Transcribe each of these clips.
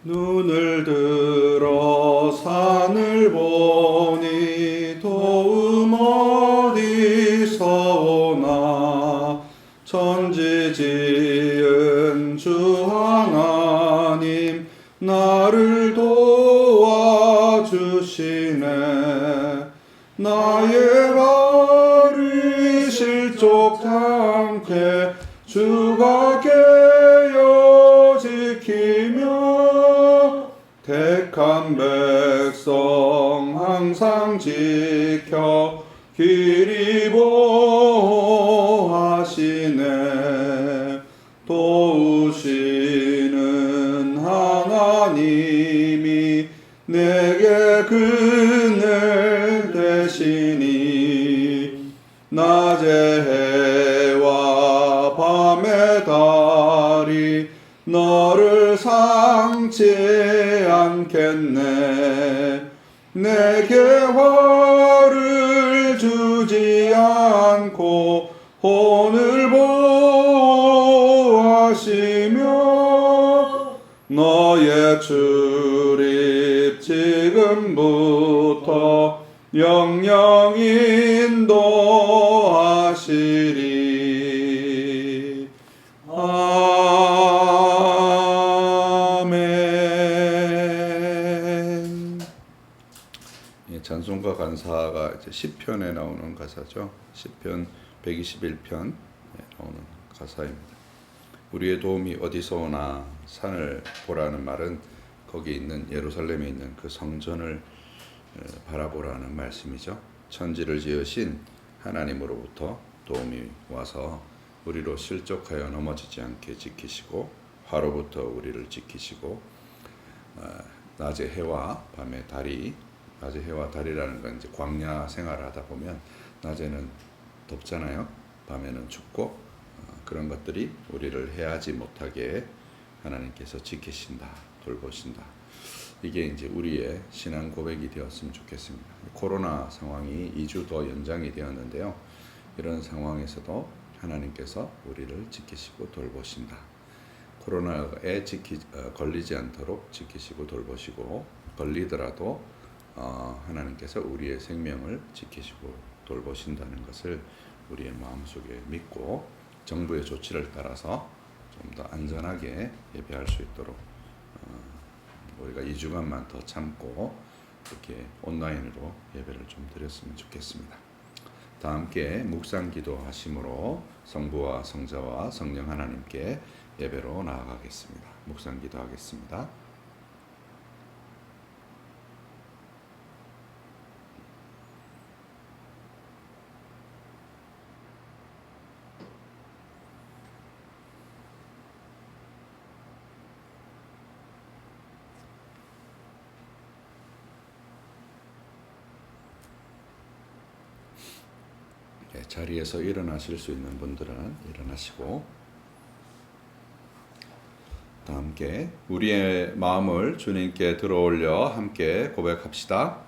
눈을 들어 산을 보니 도움 어디서 오나. 천지 지은 주 하나님 나를 도와주시네. 나의 발이 실족치 않게 주가 깨어 지키며 택한 백성 항상 지켜 길이 보호하시네. 도우시는 하나님이 내게 그늘 되시니 낮의 해와 밤의 달이 너를 상치 않겠네. 내게 화를 주지 않고 혼을 보호하시며 너의 출입 지금부터 영영 인도하시리. 아멘. 찬송가 간사가 이제 시편에 나오는 가사죠. 시편 121편 나오는 가사입니다. 우리의 도움이 어디서 오나. 산을 보라는 말은 거기 있는 예루살렘에 있는 그 성전을 바라보라는 말씀이죠. 천지를 지으신 하나님으로부터 도움이 와서 우리로 실족하여 넘어지지 않게 지키시고 화로부터 우리를 지키시고 낮의 해와 밤의 달이, 낮의 해와 달이라는 건 이제 광야 생활을 하다 보면 낮에는 덥잖아요. 밤에는 춥고 그런 것들이 우리를 해하지 못하게 하나님께서 지키신다, 돌보신다. 이게 이제 우리의 신앙 고백이 되었으면 좋겠습니다. 코로나 상황이 2주 더 연장이 되었는데요. 이런 상황에서도 하나님께서 우리를 지키시고 돌보신다. 코로나에 걸리지 않도록 지키시고 돌보시고, 걸리더라도 하나님께서 우리의 생명을 지키시고 돌보신다는 것을 우리의 마음속에 믿고 정부의 조치를 따라서 좀 더 안전하게 예배할 수 있도록 우리가 2주간만 더 참고 이렇게 온라인으로 예배를 좀 드렸으면 좋겠습니다. 다 함께 묵상 기도하심으로 성부와 성자와 성령 하나님께 예배로 나아가겠습니다. 묵상 기도하겠습니다. 자리에서 일어나실 수 있는 분들은 일어나시고, 다 함께 우리의 마음을 주님께 들어올려 함께 고백합시다.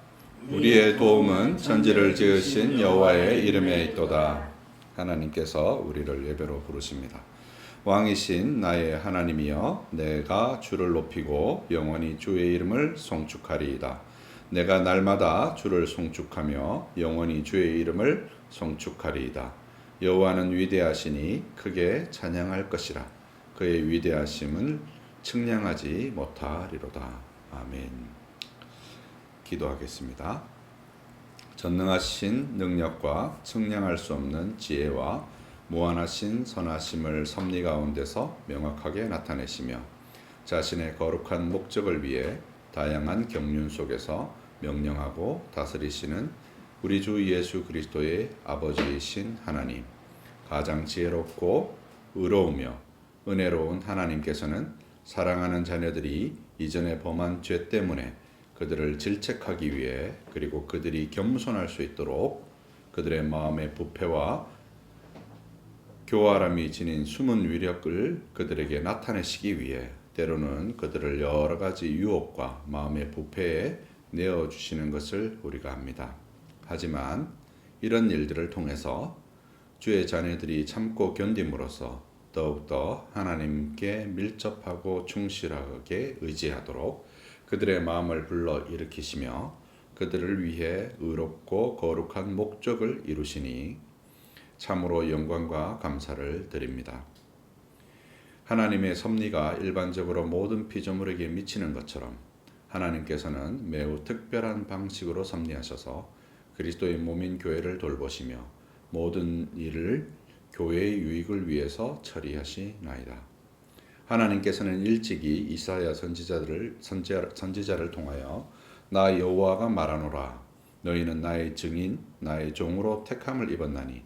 우리의 도움은 천지를 지으신 여호와의 이름에 있도다. 하나님께서 우리를 예배로 부르십니다. 왕이신 나의 하나님이여, 내가 주를 높이고 영원히 주의 이름을 송축하리이다. 내가 날마다 주를 송축하며 영원히 주의 이름을 송축하리이다. 여호와는 위대하시니 크게 찬양할 것이라. 그의 위대하심을 측량하지 못하리로다. 아멘. 기도하겠습니다. 전능하신 능력과 측량할 수 없는 지혜와 무한하신 선하심을 섭리 가운데서 명확하게 나타내시며 자신의 거룩한 목적을 위해 다양한 경륜 속에서 명령하고 다스리시는 우리 주 예수 그리스도의 아버지이신 하나님, 가장 지혜롭고 의로우며 은혜로운 하나님께서는 사랑하는 자녀들이 이전에 범한 죄 때문에 그들을 질책하기 위해, 그리고 그들이 겸손할 수 있도록 그들의 마음의 부패와 교활함이 지닌 숨은 위력을 그들에게 나타내시기 위해 때로는 그들을 여러 가지 유혹과 마음의 부패에 내어주시는 것을 우리가 압니다. 하지만 이런 일들을 통해서 주의 자녀들이 참고 견딤으로써 더욱더 하나님께 밀접하고 충실하게 의지하도록 그들의 마음을 불러 일으키시며 그들을 위해 의롭고 거룩한 목적을 이루시니 참으로 영광과 감사를 드립니다. 하나님의 섭리가 일반적으로 모든 피조물에게 미치는 것처럼 하나님께서는 매우 특별한 방식으로 섭리하셔서 그리스도의 몸인 교회를 돌보시며 모든 일을 교회의 유익을 위해서 처리하시나이다. 하나님께서는 일찍이 이사야 선지자를 통하여 나 여호와가 말하노라 너희는 나의 증인 나의 종으로 택함을 입었나니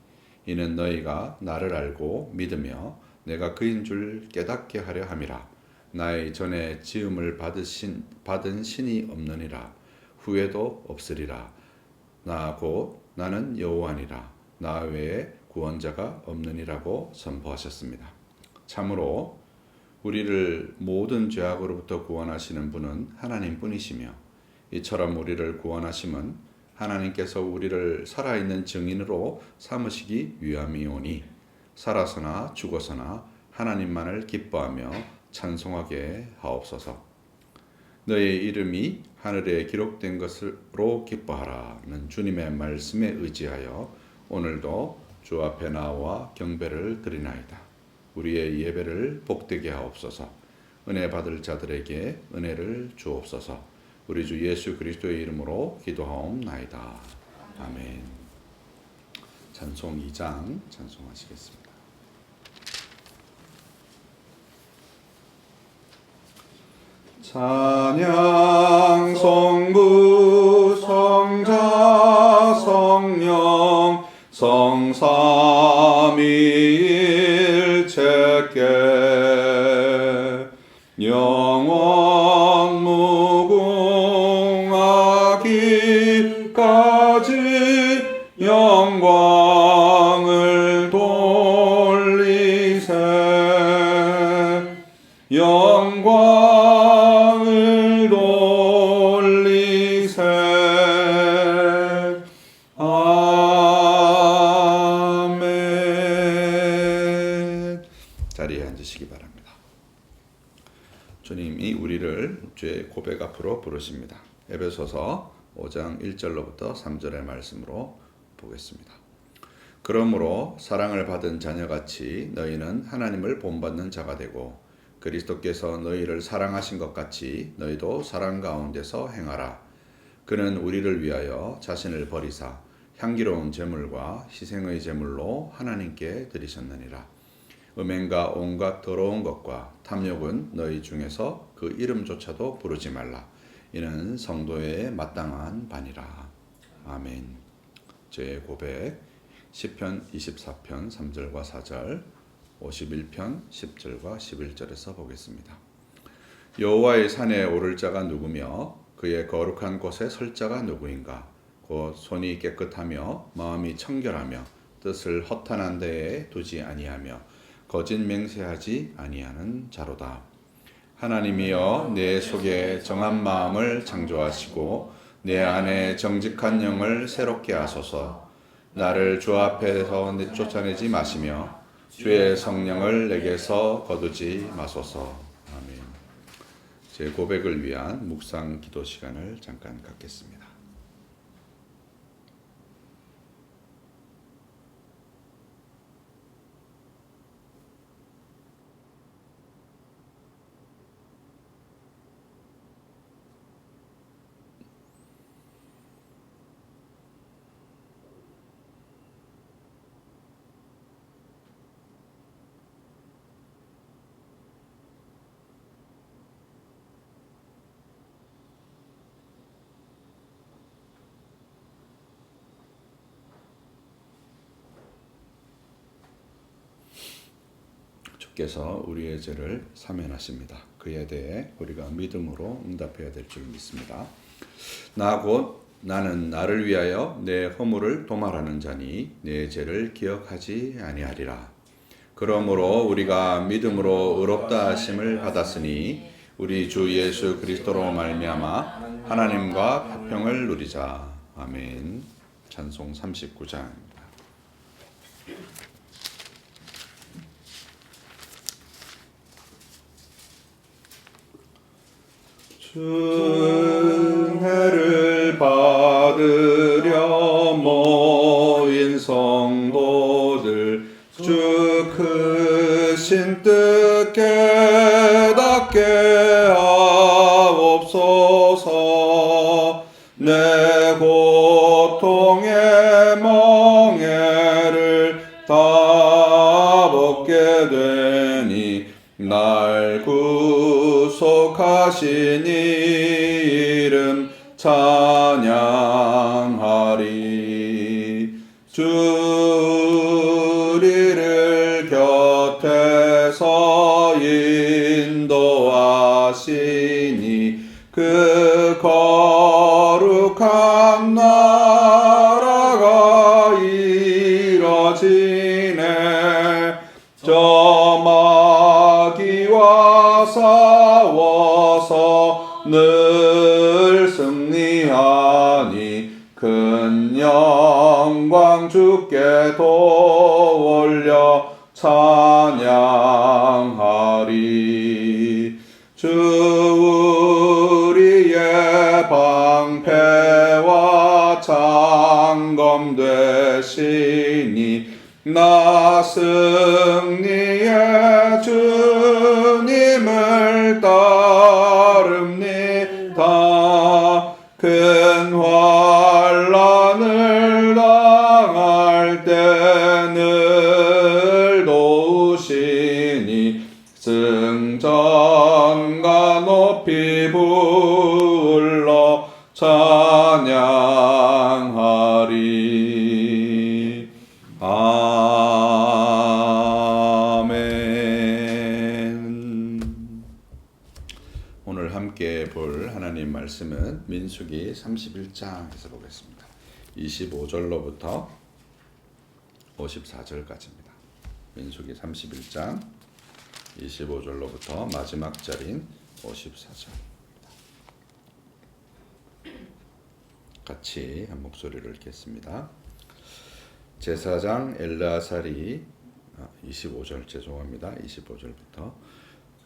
이는 너희가 나를 알고 믿으며 내가 그인 줄 깨닫게 하려 함이라. 나의 전에 지음을 받은 신이 없느니라. 후에도 없으리라. 나 곧 나는 여호와니라. 나 외에 구원자가 없느니라고 선포하셨습니다. 참으로 우리를 모든 죄악으로부터 구원하시는 분은 하나님뿐이시며 이처럼 우리를 구원하심은 하나님께서 우리를 살아있는 증인으로 삼으시기 위함이오니 살아서나 죽어서나 하나님만을 기뻐하며 찬송하게 하옵소서. 너의 이름이 하늘에 기록된 것으로 기뻐하라는 주님의 말씀에 의지하여 오늘도 주 앞에 나와 경배를 드리나이다. 우리의 예배를 복되게 하옵소서. 은혜 받을 자들에게 은혜를 주옵소서. 우리 주 예수 그리스도의 이름으로 기도하옵나이다. 아멘. 찬송 2장 찬송하시겠습니다. 찬양 성부 성자 성령 성삼위일체께 영원 무궁하기까지 영광을 돌리세 영광을 돌리세 아멘. 자리에 앉으시기 바랍니다. 주님이 우리를 죄의 고백 앞으로 부르십니다. 에베소서 5장 1절로부터 3절의 말씀으로 보겠습니다. 그러므로 사랑을 받은 자녀같이 너희는 하나님을 본받는 자가 되고 그리스도께서 너희를 사랑하신 것 같이 너희도 사랑 가운데서 행하라. 그는 우리를 위하여 자신을 버리사 향기로운 제물과 희생의 제물로 하나님께 드리셨느니라. 음행과 온갖 더러운 것과 탐욕은 너희 중에서 그 이름조차도 부르지 말라. 이는 성도의 마땅한 바니라. 아멘. 제 고백 시편 24편 3절과 4절 51편 10절과 11절에서 보겠습니다. 여호와의 산에 오를 자가 누구며 그의 거룩한 곳에 설 자가 누구인가? 곧 손이 깨끗하며 마음이 청결하며 뜻을 허탄한 데에 두지 아니하며 거짓 맹세하지 아니하는 자로다. 하나님이여 내 속에 정한 마음을 창조하시고 내 안에 정직한 영을 새롭게 하소서. 나를 주 앞에서 쫓아내지 마시며 주의 성령을 내게서 거두지 마소서. 아멘. 제 고백을 위한 묵상 기도 시간을 잠깐 갖겠습니다. 주께서 우리의 죄를 사면하십니다. 그에 대해 우리가 믿음으로 응답해야 될 줄 믿습니다. 나 곧 나는 나를 위하여 내 허물을 도말하는 자니 내 죄를 기억하지 아니하리라. 그러므로 우리가 믿음으로 의롭다 하심을 받았으니 우리 주 예수 그리스도로 말미암아 하나님과 화평을 누리자. 아멘. 찬송 39장입니다. 은혜를 받으려 모인 성도들 주 크신 뜻 깨닫게 하옵소서. 내 고통의 멍에를 다 벗게 되니 날 구속하신 이름 찬양하리. 주 우리를 곁에서 인도하시니 그 거룩한 나라가 이뤄지네. 저 마귀와 싸워서 늘 승리하니 큰 영광 주께 돌려 찬양하리. 주 우리의 방패와 창검 되시니 나 승리의 주님을 따릅니다. 큰 환난을 당할 때 늘 도우시니 승전가 높이 불러 찬양하리. 아멘. 오늘 함께 볼 하나님 말씀은 민수기 31장에서 보겠습니다. 25절로부터 54절까지입니다. 민수기 31장 25절로부터 마지막 절인 54절. 같이 한 목소리를 읽겠습니다. 제사장 엘르아살이 25절 죄송합니다. 25절부터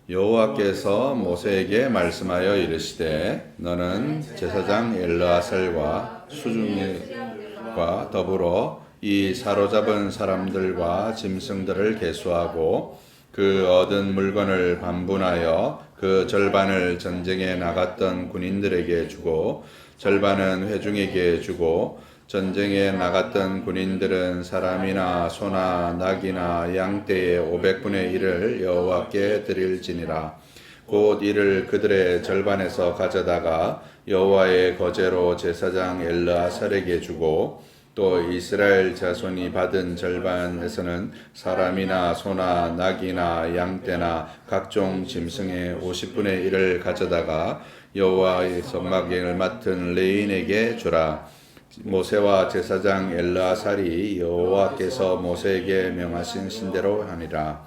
여호와께서 모세에게 말씀하여 이르시되 너는 제사장 엘르아살과 수중과 더불어 이 사로잡은 사람들과 짐승들을 계수하고 그 얻은 물건을 반분하여 그 절반을 전쟁에 나갔던 군인들에게 주고 절반은 회중에게 주고 전쟁에 나갔던 군인들은 사람이나 소나 낙이나 양떼의 500분의 1을 여호와께 드릴지니라. 곧 이를 그들의 절반에서 가져다가 여호와의 거제로 제사장 엘르아살에게 주고 또 이스라엘 자손이 받은 절반에서는 사람이나 소나 낙이나 양떼나 각종 짐승의 50분의 1을 가져다가 여호와의 성막행을 맡은 레인에게 주라. 모세와 제사장 엘르아살이 여호와께서 모세에게 명하신 신대로 하니라.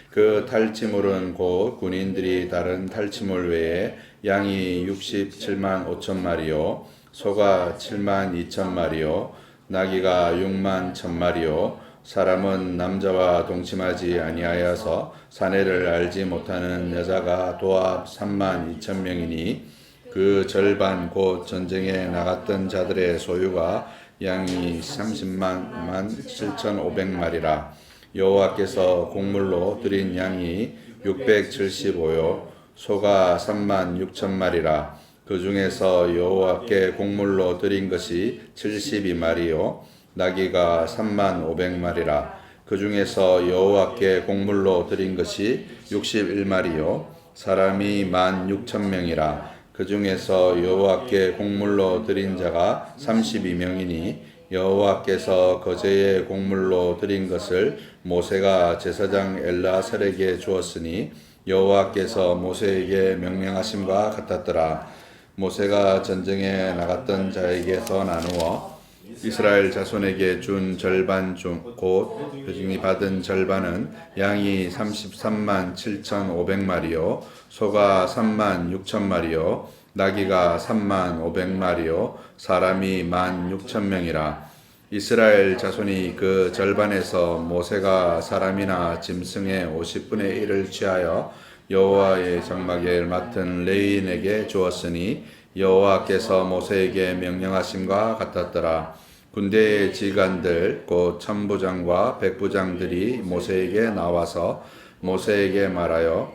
그 탈취물은 곧 군인들이 다른 탈취물 외에 양이 67만 5천 마리요 소가 7만 2천 마리요 나귀가 6만 1천 마리요 사람은 남자와 동침하지 아니하여서 사내를 알지 못하는 여자가 도합 3만 2천 명이니 그 절반 곧 전쟁에 나갔던 자들의 소유가 양이 30만 7,500마리라. 여호와께서 곡물로 드린 양이 675요 소가 3만 6천 마리라. 그 중에서 여호와께 곡물로 드린 것이 72마리요 나귀가 3만 500마리라. 그 중에서 여호와께 곡물로 드린 것이 61마리요 사람이 16,000명이라. 그 중에서 여호와께 곡물로 드린 자가 32명이니 여호와께서 거제의 곡물로 드린 것을 모세가 제사장 엘르아살에게 주었으니 여호와께서 모세에게 명령하심과 같았더라. 모세가 전쟁에 나갔던 자에게서 나누어 이스라엘 자손에게 준 절반 중 곧 회중이 받은 절반은 양이 33만 7,500마리요 소가 3만 6천 마리요 나귀가 3만 500마리요 사람이 1만 6천 명이라. 이스라엘 자손이 그 절반에서 모세가 사람이나 짐승의 50분의 1을 취하여 여호와의 장막을 맡은 레위인에게 주었으니 여호와께서 모세에게 명령하심과 같았더라. 군대의 지관들 곧 천부장과 백부장들이 모세에게 나와서 모세에게 말하여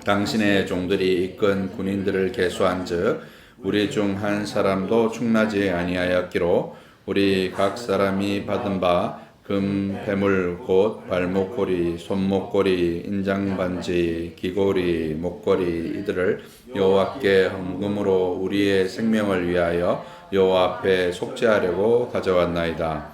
당신의 종들이 이끈 군인들을 계수한즉 우리 중 한 사람도 충나지 아니하였기로 우리 각 사람이 받은 바 금, 배물, 곧 발목고리, 손목고리, 인장반지, 귀고리, 목걸이 이들을 여호와께 헌금으로 우리의 생명을 위하여 여호와 앞에 속죄하려고 가져왔나이다.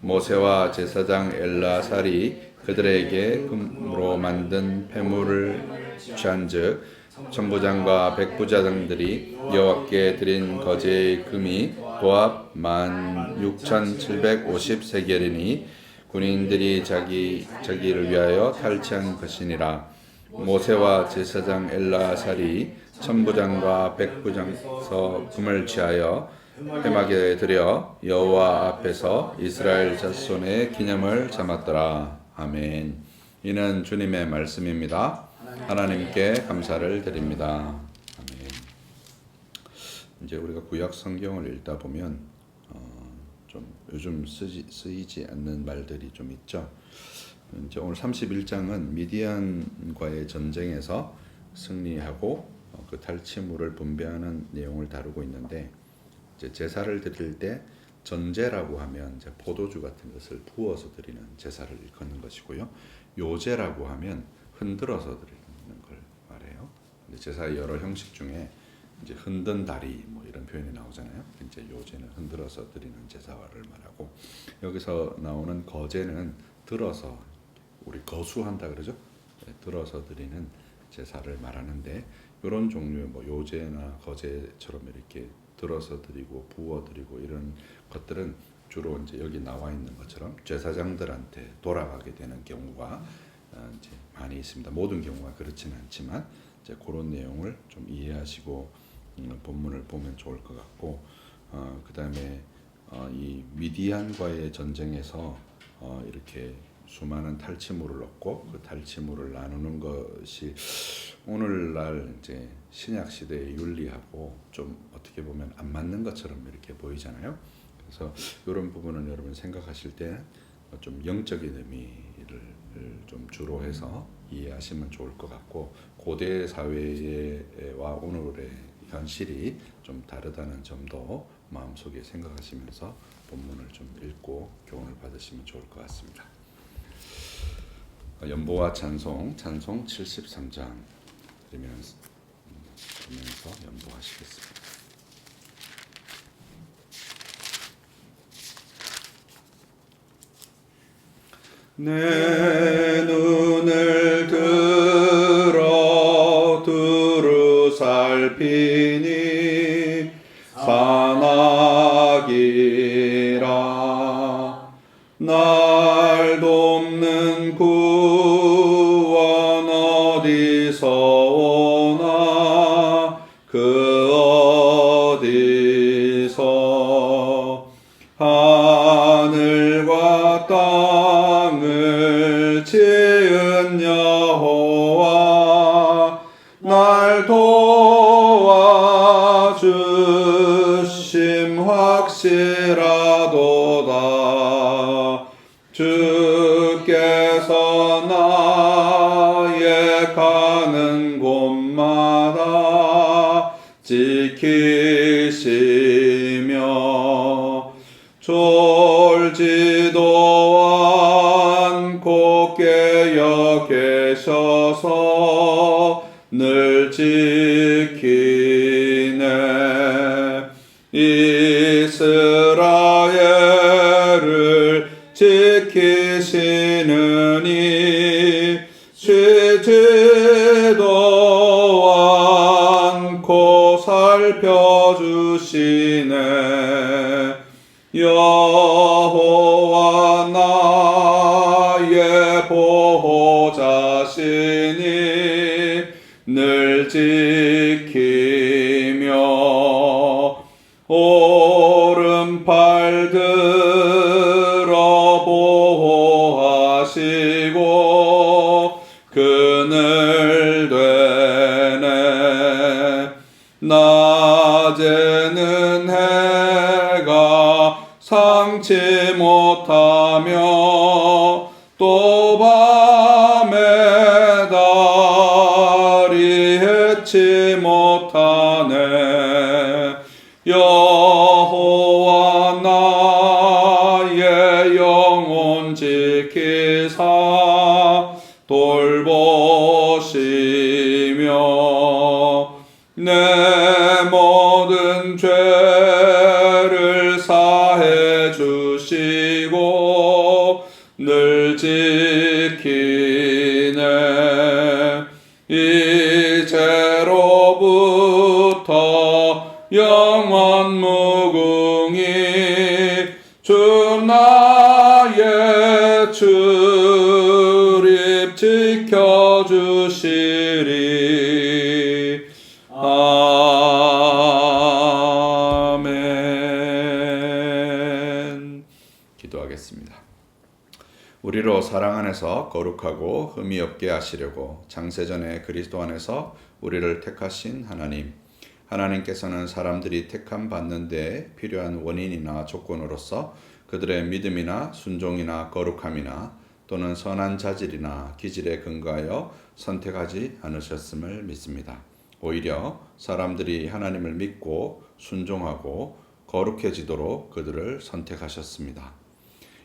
모세와 제사장 엘라살이 그들에게 금으로 만든 폐물을 취한즉 천부장과 백부장들이 여호와께 드린 거제의 금이 도합 16,750세겔이니 군인들이 자기를 위하여 탈취한 것이니라. 모세와 제사장 엘라살이 천부장과 백부장서 금을 취하여 회막에 들여 여호와 앞에서 이스라엘 자손의 기념을 삼았더라. 아멘. 이는 주님의 말씀입니다. 하나님께 감사를 드립니다. 아멘. 이제 우리가 구약 성경을 읽다 보면 좀 요즘 쓰이지 않는 말들이 좀 있죠. 이제 오늘 31장은 미디안과의 전쟁에서 승리하고 그 탈취물을 분배하는 내용을 다루고 있는데, 이제 제사를 드릴 때 전제라고 하면 이제 포도주 같은 것을 부어서 드리는 제사를 일컫는 것이고요. 요제라고 하면 흔들어서 드리는 걸 말해요. 근데 제사의 여러 형식 중에 이제 흔든 다리 뭐 이런 표현이 나오잖아요. 이제 요제는 흔들어서 드리는 제사를 말하고, 여기서 나오는 거제는 들어서, 우리 거수한다 그러죠. 네, 들어서 드리는 제사를 말하는데, 이런 종류의 뭐 요제나 거제처럼 이렇게 들어서 드리고 부어 드리고 이런 것들은 주로 이제 여기 나와 있는 것처럼 제사장들한테 돌아가게 되는 경우가 이제 많이 있습니다. 모든 경우가 그렇지는 않지만 이제 그런 내용을 좀 이해하시고 본문을 보면 좋을 것 같고, 그 다음에 이 미디안과의 전쟁에서 이렇게 수많은 탈취물을 얻고 그 탈취물을 나누는 것이 오늘날 이제 신약 시대의 윤리하고 좀 어떻게 보면 안 맞는 것처럼 이렇게 보이잖아요. 그래서 이런 부분은 여러분 생각하실 때 좀 영적인 의미를 좀 주로 해서 이해하시면 좋을 것 같고, 고대 사회와 오늘의 현실이 좀 다르다는 점도 마음속에 생각하시면서 본문을 좀 읽고 교훈을 받으시면 좋을 것 같습니다. 연보와 찬송 73장 들으면서 연보하시겠습니다. 내 눈을 들어 두루 살피니 산악이라. 날 돕는 구원 어디서 오나 그 어디서. 하늘과 땅을 지은 여호와 날 도와주심 확실하도다. 주께서 나의 가는 곳마다 지키시며 졸지도 않고 깨어 계셔서 늘 지키네. 이스라엘을 지키시는 이 쉬지도 않고 살펴주시네. 여호와 나의 보호자시니 늘 지키며 오른팔 들어 보호하시고 그늘 못하며 또 밤에 달이 해치 못하네. 여호와 나의 영혼 지키사 돌보시며 내 모든 죄를 사해 주시고 늘 지키네. 이제로부터 영원 무궁히 주 나의 출입 지켜주시리. 아멘. 기도하겠습니다. 우리로 사랑 안에서 거룩하고 흠이 없게 하시려고 창세전에 그리스도 안에서 우리를 택하신 하나님, 하나님께서는 사람들이 택함 받는 데 필요한 원인이나 조건으로서 그들의 믿음이나 순종이나 거룩함이나 또는 선한 자질이나 기질에 근거하여 선택하지 않으셨음을 믿습니다. 오히려 사람들이 하나님을 믿고 순종하고 거룩해지도록 그들을 선택하셨습니다.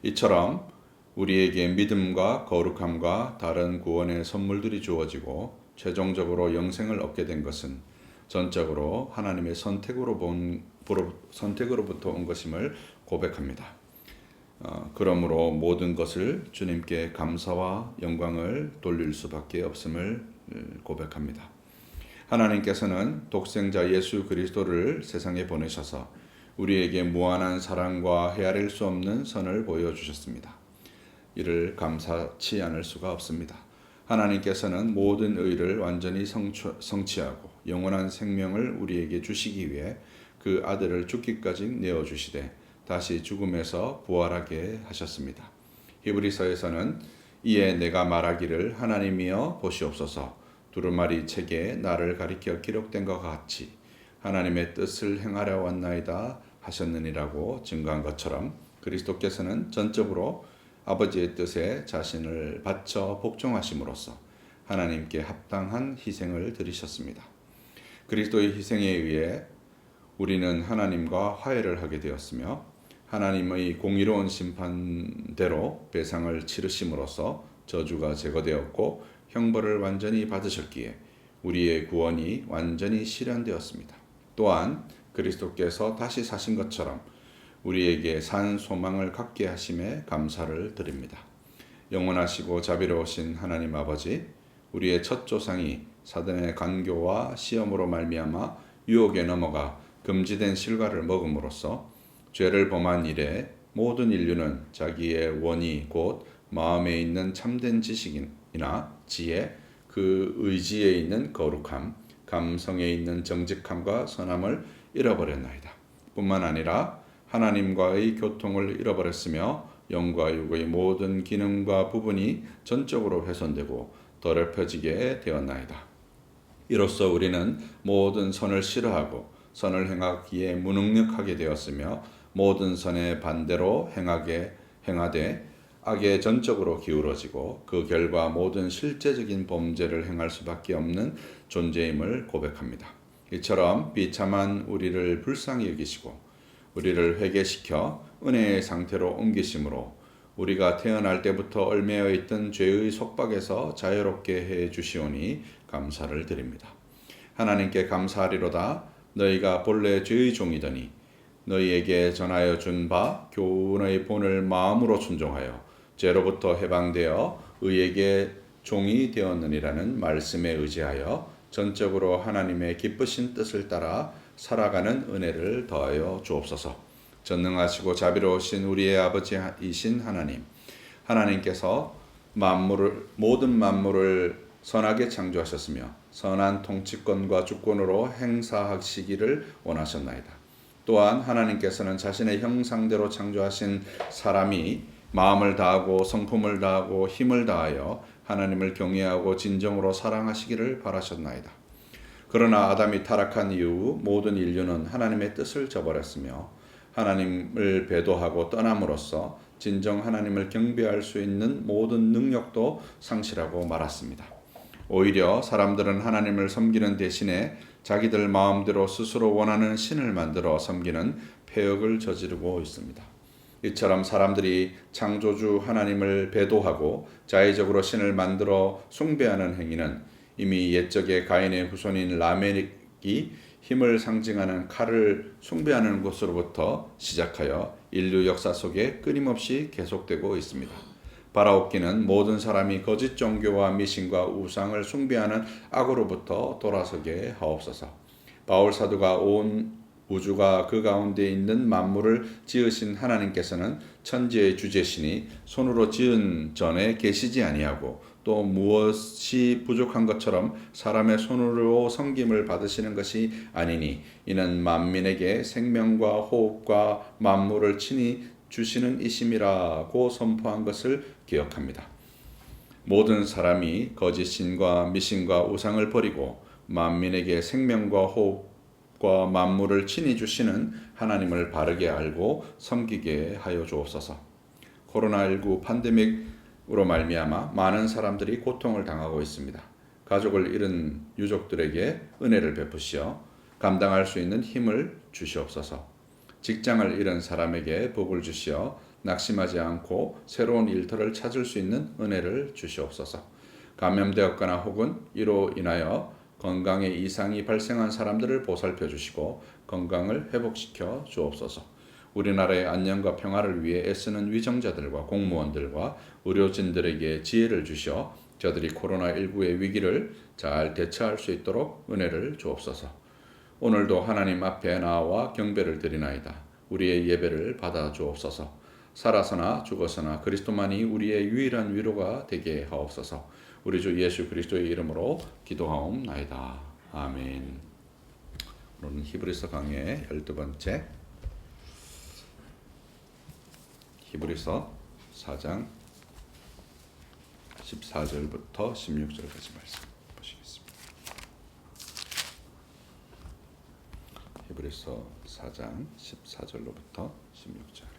이처럼 우리에게 믿음과 거룩함과 다른 구원의 선물들이 주어지고 최종적으로 영생을 얻게 된 것은 전적으로 하나님의 선택으로부터 온 것임을 고백합니다. 그러므로 모든 것을 주님께 감사와 영광을 돌릴 수밖에 없음을 고백합니다. 하나님께서는 독생자 예수 그리스도를 세상에 보내셔서 우리에게 무한한 사랑과 헤아릴 수 없는 선을 보여주셨습니다. 이를 감사치 않을 수가 없습니다. 하나님께서는 모든 의를 완전히 성취하고 영원한 생명을 우리에게 주시기 위해 그 아들을 죽기까지 내어주시되 다시 죽음에서 부활하게 하셨습니다. 히브리서에서는 이에 내가 말하기를 하나님이여 보시옵소서 두루마리 책에 나를 가리켜 기록된 것 같이 하나님의 뜻을 행하려 왔나이다 하셨느니라고 증거한 것처럼 그리스도께서는 전적으로 아버지의 뜻에 자신을 바쳐 복종하심으로써 하나님께 합당한 희생을 드리셨습니다. 그리스도의 희생에 의해 우리는 하나님과 화해를 하게 되었으며 하나님의 공의로운 심판대로 배상을 치르심으로써 저주가 제거되었고 형벌을 완전히 받으셨기에 우리의 구원이 완전히 실현되었습니다. 또한 그리스도께서 다시 사신 것처럼 우리에게 산 소망을 갖게 하심에 감사를 드립니다. 영원하시고 자비로우신 하나님 아버지, 우리의 첫 조상이 사단의 간교와 시험으로 말미암아 유혹에 넘어가 금지된 실과를 먹음으로써 죄를 범한 이래 모든 인류는 자기의 원이 곧 마음에 있는 참된 지식이나 지혜, 그 의지에 있는 거룩함, 감성에 있는 정직함과 선함을 잃어버렸나이다. 뿐만 아니라 하나님과의 교통을 잃어버렸으며 영과 육의 모든 기능과 부분이 전적으로 훼손되고 더럽혀지게 되었나이다. 이로써 우리는 모든 선을 싫어하고 선을 행하기에 무능력하게 되었으며 모든 선의 반대로 행하되 악에 전적으로 기울어지고 그 결과 모든 실제적인 범죄를 행할 수밖에 없는 존재임을 고백합니다. 이처럼 비참한 우리를 불쌍히 여기시고 우리를 회개시켜 은혜의 상태로 옮기심으로 우리가 태어날 때부터 얽매여 있던 죄의 속박에서 자유롭게 해 주시오니 감사를 드립니다. 하나님께 감사하리로다. 너희가 본래 죄의 종이더니 너희에게 전하여 준 바 교훈의 본을 마음으로 순종하여 죄로부터 해방되어 의에게 종이 되었느니라는 말씀에 의지하여 전적으로 하나님의 기쁘신 뜻을 따라 살아가는 은혜를 더하여 주옵소서. 전능하시고 자비로우신 우리의 아버지이신 하나님, 하나님께서 모든 만물을 선하게 창조하셨으며 선한 통치권과 주권으로 행사하시기를 원하셨나이다. 또한 하나님께서는 자신의 형상대로 창조하신 사람이 마음을 다하고 성품을 다하고 힘을 다하여 하나님을 경외하고 진정으로 사랑하시기를 바라셨나이다. 그러나 아담이 타락한 이후 모든 인류는 하나님의 뜻을 저버렸으며 하나님을 배도하고 떠남으로써 진정 하나님을 경배할 수 있는 모든 능력도 상실하고 말았습니다. 오히려 사람들은 하나님을 섬기는 대신에 자기들 마음대로 스스로 원하는 신을 만들어 섬기는 폐역을 저지르고 있습니다. 이처럼 사람들이 창조주 하나님을 배도하고 자의적으로 신을 만들어 숭배하는 행위는 이미 옛적의 가인의 후손인 라멕이 힘을 상징하는 칼을 숭배하는 것으로부터 시작하여 인류 역사 속에 끊임없이 계속되고 있습니다. 바라옵기는 모든 사람이 거짓 종교와 미신과 우상을 숭배하는 악으로부터 돌아서게 하옵소서. 바울 사도가 온 우주가 그 가운데 있는 만물을 지으신 하나님께서는 천지의 주제시니 손으로 지은 전에 계시지 아니하고 또 무엇이 부족한 것처럼 사람의 손으로 섬김을 받으시는 것이 아니니 이는 만민에게 생명과 호흡과 만물을 친히 주시는 이심이라고 선포한 것을 기억합니다. 모든 사람이 거짓 신과 미신과 우상을 버리고 만민에게 생명과 호흡과 만물을 친히 주시는 하나님을 바르게 알고 섬기게 하여 주옵소서. 코로나19 팬데믹으로 말미암아 많은 사람들이 고통을 당하고 있습니다. 가족을 잃은 유족들에게 은혜를 베푸시어 감당할 수 있는 힘을 주시옵소서. 직장을 잃은 사람에게 복을 주시어 낙심하지 않고 새로운 일터를 찾을 수 있는 은혜를 주시옵소서. 감염되었거나 혹은 이로 인하여 건강에 이상이 발생한 사람들을 보살펴 주시고 건강을 회복시켜 주옵소서. 우리나라의 안녕과 평화를 위해 애쓰는 위정자들과 공무원들과 의료진들에게 지혜를 주시어 저들이 코로나19의 위기를 잘 대처할 수 있도록 은혜를 주옵소서. 오늘도 하나님 앞에 나와 경배를 드리나이다. 우리의 예배를 받아 주옵소서. 살아서나 죽어서나 그리스도만이 우리의 유일한 위로가 되게 하옵소서. 우리 주 예수 그리스도의 이름으로 기도하옵나이다. 아멘. 오늘은 히브리서 강의 12번째 히브리서 4장 14절부터 16절까지 말씀 보시겠습니다. 히브리서 4장 14절로부터 16절입니다.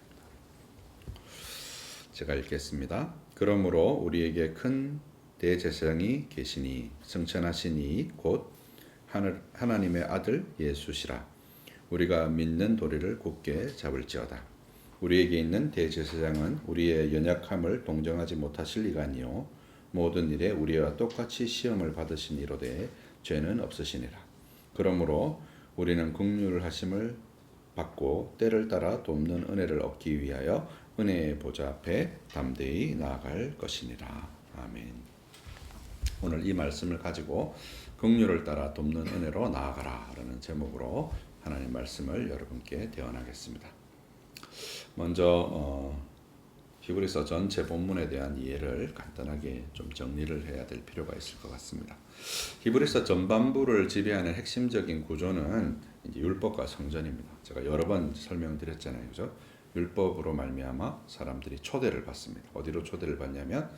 제가 읽겠습니다. 그러므로 우리에게 큰 대제사장이 계시니 승천하신 이 곧 하나님의 아들 예수시라. 우리가 믿는 도리를 굳게 잡을지어다. 우리에게 있는 대제사장은 우리의 연약함을 동정하지 못하실 리가 아니요 모든 일에 우리와 똑같이 시험을 받으신 이로되 죄는 없으시니라. 그러므로 우리는 긍휼을 하심을 받고 때를 따라 돕는 은혜를 얻기 위하여 은혜의 보좌 앞에 담대히 나아갈 것이니라. 아멘. 오늘 이 말씀을 가지고 긍휼을 따라 돕는 은혜로 나아가라 라는 제목으로 하나님 말씀을 여러분께 대언하겠습니다. 먼저 히브리서 전체 본문에 대한 이해를 간단하게 좀 정리를 해야 될 필요가 있을 것 같습니다. 히브리서 전반부를 지배하는 핵심적인 구조는 이제 율법과 성전입니다. 제가 여러 번 설명드렸잖아요, 그죠? 율법으로 말미암아 사람들이 초대를 받습니다. 어디로 초대를 받냐면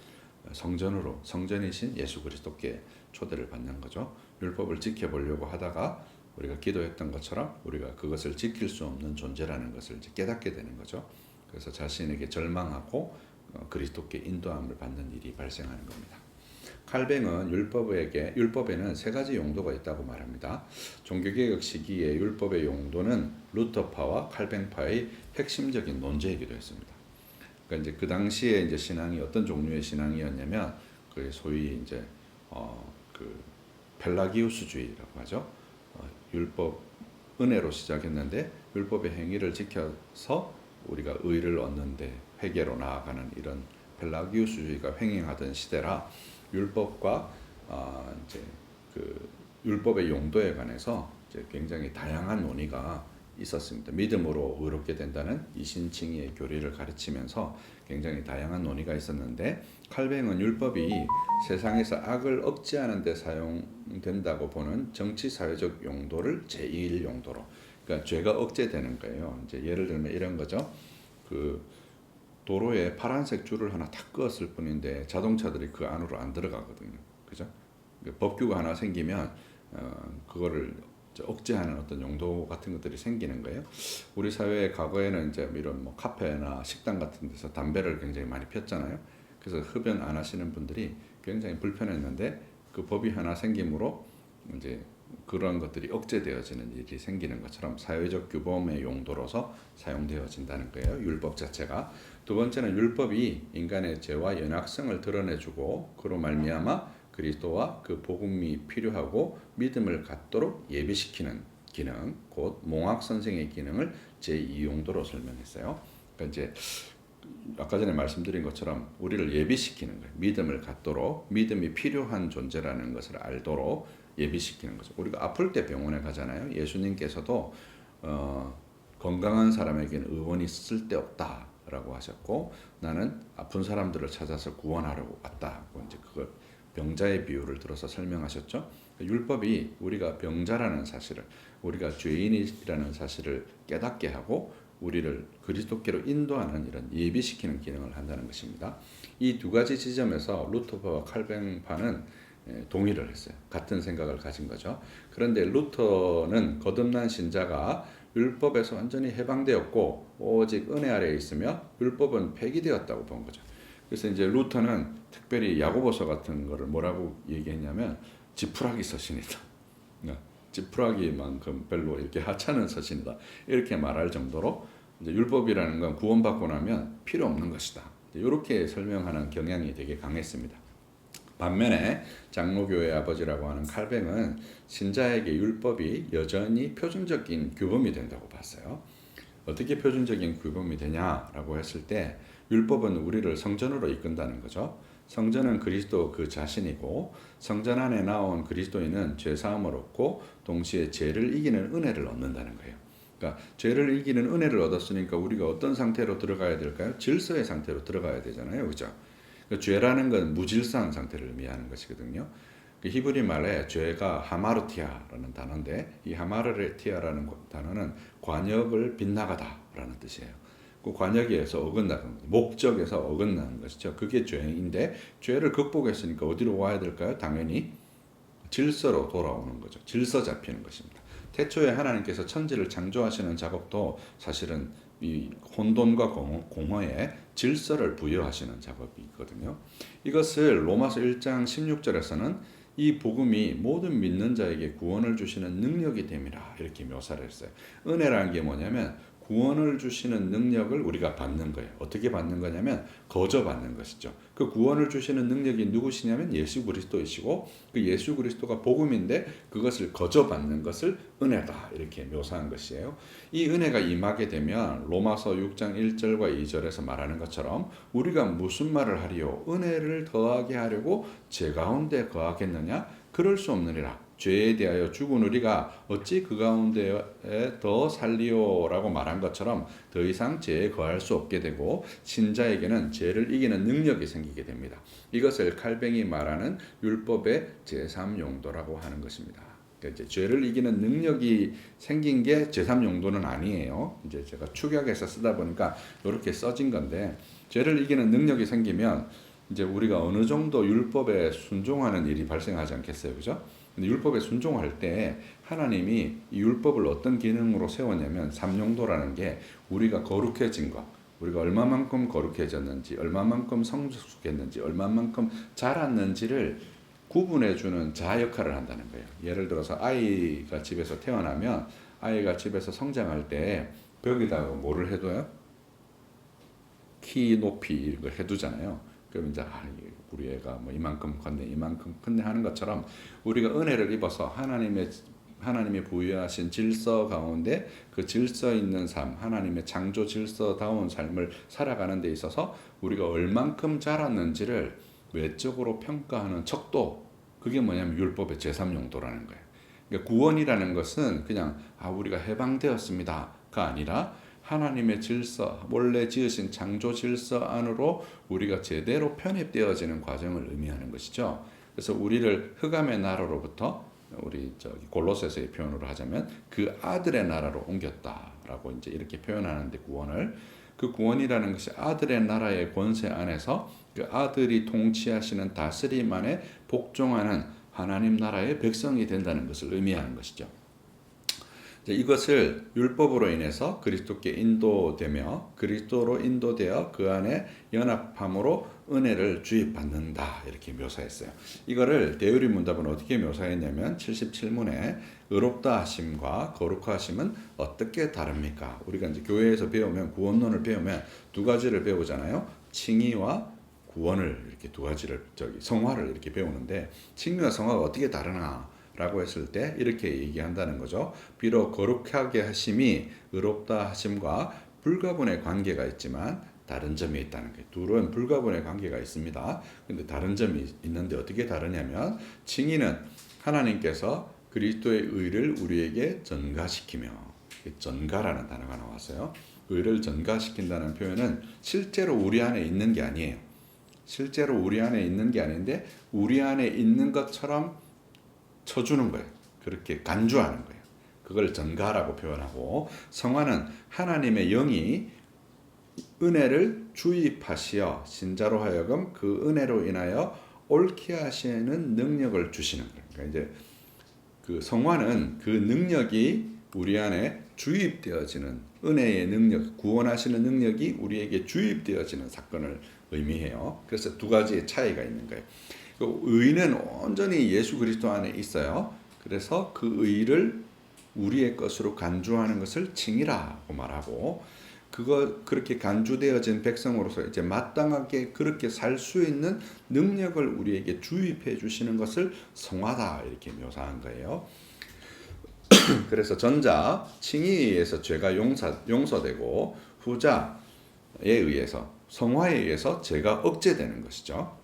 성전으로, 성전이신 예수 그리스도께 초대를 받는 거죠. 율법을 지켜보려고 하다가 우리가 기도했던 것처럼 우리가 그것을 지킬 수 없는 존재라는 것을 이제 깨닫게 되는 거죠. 그래서 자신에게 절망하고 그리스도께 인도함을 받는 일이 발생하는 겁니다. 칼뱅은 율법에는 세 가지 용도가 있다고 말합니다. 종교개혁 시기의 율법의 용도는 루터파와 칼뱅파의 핵심적인 논제이기도 했습니다. 그러니까 이제 그 당시에 이제 신앙이 어떤 종류의 신앙이었냐면 그 소위 이제 그 펠라기우스주의라고 하죠. 율법 은혜로 시작했는데 율법의 행위를 지켜서 우리가 의를 얻는데 회개로 나아가는 이런 펠라기우스주의가 횡행하던 시대라 율법과 이제 그 율법의 용도에 관해서 이제 굉장히 다양한 논의가 있었습니다. 믿음으로 의롭게 된다는 이신칭의의 교리를 가르치면서 굉장히 다양한 논의가 있었는데 칼뱅은 율법이 세상에서 악을 억제하는 데 사용된다고 보는 정치 사회적 용도를 제1 용도로, 그러니까 죄가 억제되는 거예요. 이제 예를 들면 이런 거죠. 그 도로에 파란색 줄을 하나 탁 그었을 뿐인데 자동차들이 그 안으로 안 들어가거든요. 그죠? 법규가 하나 생기면 그거를 억제하는 어떤 용도 같은 것들이 생기는 거예요. 우리 사회에 과거에는 이제 이런 뭐 카페나 식당 같은 데서 담배를 굉장히 많이 폈잖아요. 그래서 흡연 안 하시는 분들이 굉장히 불편했는데 그 법이 하나 생김으로 이제 그런 것들이 억제되어지는 일이 생기는 것처럼 사회적 규범의 용도로서 사용되어진다는 거예요. 율법 자체가. 두 번째는 율법이 인간의 죄와 연약성을 드러내주고 그로 말미암아 그리스도와 그 복음이 필요하고 믿음을 갖도록 예비시키는 기능, 곧 몽학 선생의 기능을 제2용도로 설명했어요. 그러니까 이제 아까 전에 말씀드린 것처럼 우리를 예비시키는 거예요. 믿음을 갖도록, 믿음이 필요한 존재라는 것을 알도록 예비시키는 거죠. 우리가 아플 때 병원에 가잖아요. 예수님께서도 건강한 사람에게는 의원이 쓸데없다라고 하셨고, 나는 아픈 사람들을 찾아서 구원하려고 왔다고 이제 그걸 병자의 비유를 들어서 설명하셨죠. 율법이 우리가 병자라는 사실을, 우리가 죄인이라는 사실을 깨닫게 하고 우리를 그리스도께로 인도하는 이런 예비시키는 기능을 한다는 것입니다. 이 두 가지 지점에서 루터파와 칼뱅파는 동의를 했어요. 같은 생각을 가진 거죠. 그런데 루터는 거듭난 신자가 율법에서 완전히 해방되었고 오직 은혜 아래에 있으며 율법은 폐기되었다고 본 거죠. 그래서 이제 루터는 특별히 야고보서 같은 거를 뭐라고 얘기했냐면 지푸라기 서신이다. 지푸라기만큼 별로 이렇게 하찮은 서신이다. 이렇게 말할 정도로 이제 율법이라는 건 구원받고 나면 필요 없는 것이다. 이렇게 설명하는 경향이 되게 강했습니다. 반면에 장로교의 아버지라고 하는 칼뱅은 신자에게 율법이 여전히 표준적인 규범이 된다고 봤어요. 어떻게 표준적인 규범이 되냐라고 했을 때 율법은 우리를 성전으로 이끈다는 거죠. 성전은 그리스도 그 자신이고 성전 안에 나온 그리스도인은 죄사함을 얻고 동시에 죄를 이기는 은혜를 얻는다는 거예요. 그러니까 죄를 이기는 은혜를 얻었으니까 우리가 어떤 상태로 들어가야 될까요? 질서의 상태로 들어가야 되잖아요. 그렇죠? 그러니까 죄라는 건 무질서한 상태를 의미하는 것이거든요. 그 히브리 말에 죄가 하마르티아라는 단어인데 이 하마르티아라는 단어는 관역을 빗나가다라는 뜻이에요. 그 관역에서 어긋나는 목적에서 어긋나는 것이죠. 그게 죄인데 죄를 극복했으니까 어디로 와야 될까요? 당연히 질서로 돌아오는 거죠. 질서 잡히는 것입니다. 태초에 하나님께서 천지를 창조하시는 작업도 사실은 이 혼돈과 공허에 질서를 부여하시는 작업이 있거든요. 이것을 로마서 1장 16절에서는 이 복음이 모든 믿는 자에게 구원을 주시는 능력이 됨이라 이렇게 묘사를 했어요. 은혜라는 게 뭐냐면 구원을 주시는 능력을 우리가 받는 거예요. 어떻게 받는 거냐면 거저 받는 것이죠. 그 구원을 주시는 능력이 누구시냐면 예수 그리스도이시고 그 예수 그리스도가 복음인데 그것을 거저 받는 것을 은혜다 이렇게 묘사한 것이에요. 이 은혜가 임하게 되면 로마서 6장 1절과 2절에서 말하는 것처럼 우리가 무슨 말을 하리요? 은혜를 더하게 하려고 죄 가운데 거하겠느냐? 그럴 수 없느니라. 죄에 대하여 죽은 우리가 어찌 그 가운데에 더 살리오라고 말한 것처럼 더 이상 죄에 거할 수 없게 되고 신자에게는 죄를 이기는 능력이 생기게 됩니다. 이것을 칼뱅이 말하는 율법의 제3용도라고 하는 것입니다. 그러니까 이제 죄를 이기는 능력이 생긴 게 제3용도는 아니에요. 이제 제가 축약해서 쓰다 보니까 이렇게 써진 건데 죄를 이기는 능력이 생기면 이제 우리가 어느 정도 율법에 순종하는 일이 발생하지 않겠어요, 그죠? 근데 율법에 순종할 때 하나님이 이 율법을 어떤 기능으로 세웠냐면 3용도라는 게 우리가 거룩해진 것, 우리가 얼마만큼 거룩해졌는지, 얼마만큼 성숙했는지, 얼마만큼 자랐는지를 구분해주는 자 역할을 한다는 거예요. 예를 들어서 아이가 집에서 태어나면 아이가 집에서 성장할 때 벽에다가 뭐를 해둬요? 키 높이 이걸 해두잖아요. 그럼 이제 우리 애가 뭐 이만큼 컸네 이만큼 컸네 하는 것처럼 우리가 은혜를 입어서 하나님의 부여하신 질서 가운데 그 질서 있는 삶, 하나님의 창조 질서다운 삶을 살아가는 데 있어서 우리가 얼만큼 자랐는지를 외적으로 평가하는 척도, 그게 뭐냐면 율법의 제3용도라는 거예요. 그러니까 구원이라는 것은 그냥 우리가 해방되었습니다가 아니라 하나님의 질서, 원래 지으신 창조 질서 안으로 우리가 제대로 편입되어지는 과정을 의미하는 것이죠. 그래서 우리를 흑암의 나라로부터 우리 골로새서의 표현으로 하자면 그 아들의 나라로 옮겼다라고 이제 이렇게 표현하는데 구원을, 그 구원이라는 것이 아들의 나라의 권세 안에서 그 아들이 통치하시는 다스림 안에 복종하는 하나님 나라의 백성이 된다는 것을 의미하는 것이죠. 이것을 율법으로 인해서 그리스도께 인도되며 그리스도로 인도되어 그 안에 연합함으로 은혜를 주입받는다 이렇게 묘사했어요. 이거를 대유리 문답은 어떻게 묘사했냐면 77문에 의롭다 하심과 거룩하 하심은 어떻게 다릅니까? 우리가 이제 교회에서 배우면 구원론을 배우면 두 가지를 배우잖아요. 칭의와 구원을 이렇게 두 가지를 성화를 이렇게 배우는데 칭의와 성화가 어떻게 다르나? 라고 했을 때 이렇게 얘기한다는 거죠. 비록 거룩하게 하심이 의롭다 하심과 불가분의 관계가 있지만 다른 점이 있다는 거예요. 둘은 불가분의 관계가 있습니다. 근데 다른 점이 있는데 어떻게 다르냐면 칭의는 하나님께서 그리스도의 의를 우리에게 전가시키며 전가라는 단어가 나왔어요. 의를 전가시킨다는 표현은 실제로 우리 안에 있는 게 아니에요. 실제로 우리 안에 있는 게 아닌데 우리 안에 있는 것처럼 쳐주는 거예요. 그렇게 간주하는 거예요. 그걸 전가라고 표현하고 성화는 하나님의 영이 은혜를 주입하시어 신자로 하여금 그 은혜로 인하여 옳게 하시는 능력을 주시는 거예요. 그러니까 이제 그 성화는 그 능력이 우리 안에 주입되어지는 은혜의 능력, 구원하시는 능력이 우리에게 주입되어지는 사건을 의미해요. 그래서 두 가지의 차이가 있는 거예요. 의는 온전히 예수 그리스도 안에 있어요. 그래서 그 의를 우리의 것으로 간주하는 것을 칭의라고 말하고 그렇게 간주되어진 백성으로서 이제 마땅하게 그렇게 살 수 있는 능력을 우리에게 주입해 주시는 것을 성화다 이렇게 묘사한 거예요. 그래서 전자 칭의에 의해서 죄가 용서되고 후자에 의해서 성화에 의해서 죄가 억제되는 것이죠.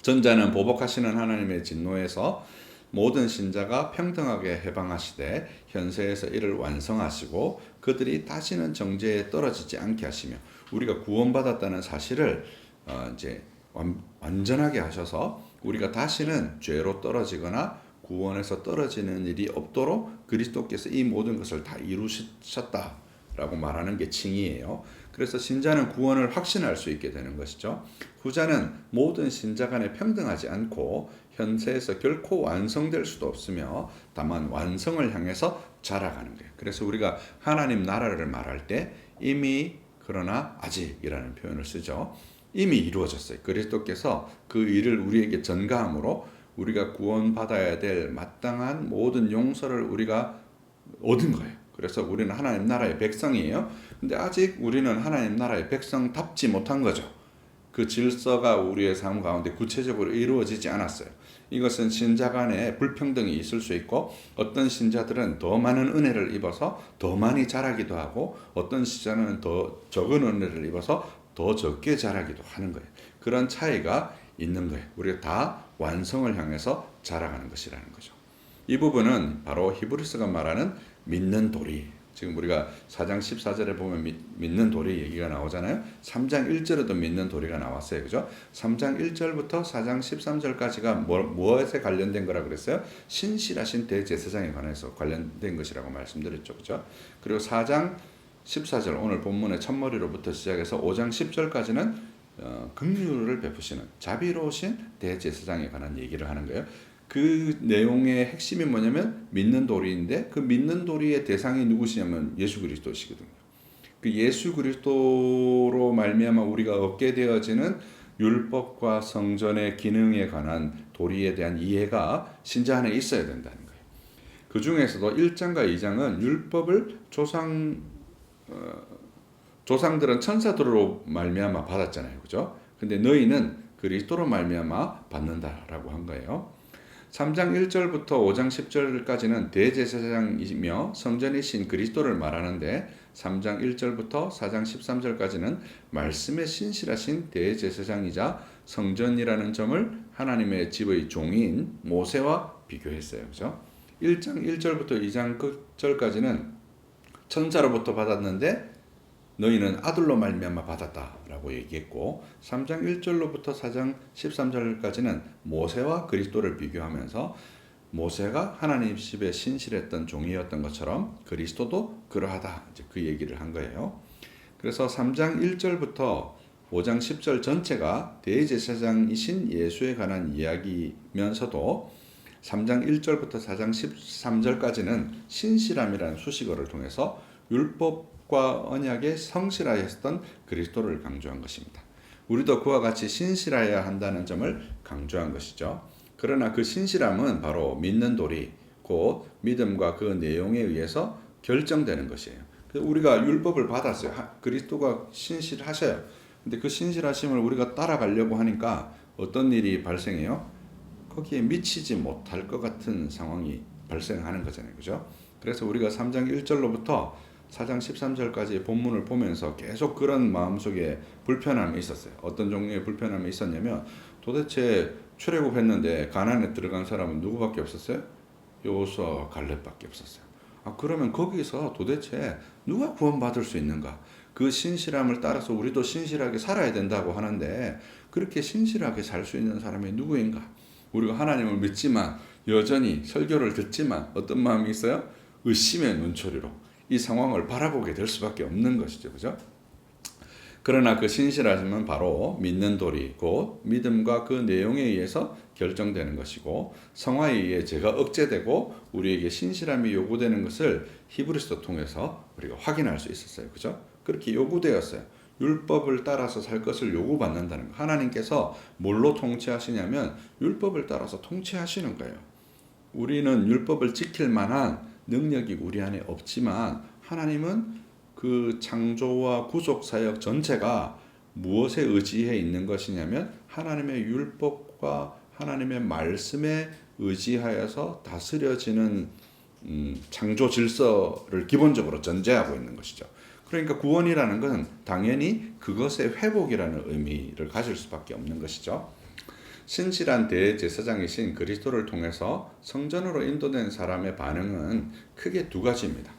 전자는 보복하시는 하나님의 진노에서 모든 신자가 평등하게 해방하시되 현세에서 이를 완성하시고 그들이 다시는 정죄에 떨어지지 않게 하시며 우리가 구원받았다는 사실을 이제 완전하게 하셔서 우리가 다시는 죄로 떨어지거나 구원에서 떨어지는 일이 없도록 그리스도께서 이 모든 것을 다 이루셨다라고 말하는 게 칭의예요. 그래서 신자는 구원을 확신할 수 있게 되는 것이죠. 후자는 모든 신자 간에 평등하지 않고 현세에서 결코 완성될 수도 없으며 다만 완성을 향해서 자라가는 거예요. 그래서 우리가 하나님 나라를 말할 때 이미 그러나 아직이라는 표현을 쓰죠. 이미 이루어졌어요. 그리스도께서 그 일을 우리에게 전가함으로 우리가 구원받아야 될 마땅한 모든 용서를 우리가 얻은 거예요. 그래서 우리는 하나님 나라의 백성이에요. 근데 아직 우리는 하나님 나라의 백성답지 못한 거죠. 그 질서가 우리의 삶 가운데 구체적으로 이루어지지 않았어요. 이것은 신자 간에 불평등이 있을 수 있고 어떤 신자들은 더 많은 은혜를 입어서 더 많이 자라기도 하고 어떤 신자는 더 적은 은혜를 입어서 더 적게 자라기도 하는 거예요. 그런 차이가 있는 거예요. 우리가 다 완성을 향해서 자라가는 것이라는 거죠. 이 부분은 바로 히브리서가 말하는 믿는 도리. 지금 우리가 4장 14절에 보면 믿는 도리 얘기가 나오잖아요. 3장 1절에도 믿는 도리가 나왔어요. 그죠? 3장 1절부터 4장 13절까지가 무엇에 관련된 거라 그랬어요? 신실하신 대제사장에 관해서 관련된 것이라고 말씀드렸죠. 그죠? 그리고 4장 14절 오늘 본문의 첫머리로부터 시작해서 5장 10절까지는 긍휼을 베푸시는 자비로우신 대제사장에 관한 얘기를 하는 거예요. 그 내용의 핵심이 뭐냐면 믿는 도리인데 그 믿는 도리의 대상이 누구시냐면 예수 그리스도시거든요. 그 예수 그리스도로 말미암아 우리가 얻게 되어지는 율법과 성전의 기능에 관한 도리에 대한 이해가 신자 안에 있어야 된다는 거예요. 그 중에서도 1장과 2장은 율법을 조상들은 천사들로 말미암아 받았잖아요. 그죠? 근데 너희는 그리스도로 말미암아 받는다라고 한 거예요. 3장 1절부터 5장 10절까지는 대제사장이며 성전이신 그리스도를 말하는데 3장 1절부터 4장 13절까지는 말씀에 신실하신 대제사장이자 성전이라는 점을 하나님의 집의 종인 모세와 비교했어요. 그죠? 1장 1절부터 2장 9절까지는 천사로부터 받았는데 너희는 아들로 말미암아 받았다라고 얘기했고 3장 1절로부터 4장 13절까지는 모세와 그리스도를 비교하면서 모세가 하나님 집에 신실했던 종이었던 것처럼 그리스도도 그러하다 이제 그 얘기를 한 거예요. 그래서 3장 1절부터 5장 10절 전체가 대제사장이신 예수에 관한 이야기면서도 3장 1절부터 4장 13절까지는 신실함이라는 수식어를 통해서 율법과 언약에 성실하였던 그리스도를 강조한 것입니다. 우리도 그와 같이 신실하여야 한다는 점을 강조한 것이죠. 그러나 그 신실함은 바로 믿는 도리, 곧 믿음과 그 내용에 의해서 결정되는 것이에요. 우리가 율법을 받았어요. 그리스도가 신실하셔요. 근데 그 신실하심을 우리가 따라가려고 하니까 어떤 일이 발생해요? 거기에 미치지 못할 것 같은 상황이 발생하는 거잖아요. 그죠? 그래서 우리가 3장 1절로부터 4장 13절까지 본문을 보면서 계속 그런 마음속에 불편함이 있었어요. 어떤 종류의 불편함이 있었냐면 도대체 출애굽했는데 가나안에 들어간 사람은 누구밖에 없었어요? 여호수아와 갈렙밖에 없었어요. 그러면 거기서 도대체 누가 구원받을 수 있는가? 그 신실함을 따라서 우리도 신실하게 살아야 된다고 하는데 그렇게 신실하게 살 수 있는 사람이 누구인가? 우리가 하나님을 믿지만 여전히 설교를 듣지만 어떤 마음이 있어요? 의심의 눈초리로 이 상황을 바라보게 될 수밖에 없는 것이죠. 그죠? 그러나 그 신실하심은 바로 믿는 도리, 곧 믿음과 그 내용에 의해서 결정되는 것이고 성화에 의해 제가 억제되고 우리에게 신실함이 요구되는 것을 히브리서 통해서 우리가 확인할 수 있었어요. 그죠? 그렇게 요구되었어요. 율법을 따라서 살 것을 요구받는다는 거. 하나님께서 뭘로 통치하시냐면 율법을 따라서 통치하시는 거예요. 우리는 율법을 지킬 만한 능력이 우리 안에 없지만 하나님은 그 창조와 구속 사역 전체가 무엇에 의지해 있는 것이냐면 하나님의 율법과 하나님의 말씀에 의지하여서 다스려지는 창조 질서를 기본적으로 전제하고 있는 것이죠. 그러니까 구원이라는 것은 당연히 그것의 회복이라는 의미를 가질 수밖에 없는 것이죠. 신실한 대제사장이신 그리스도를 통해서 성전으로 인도된 사람의 반응은 크게 두 가지입니다.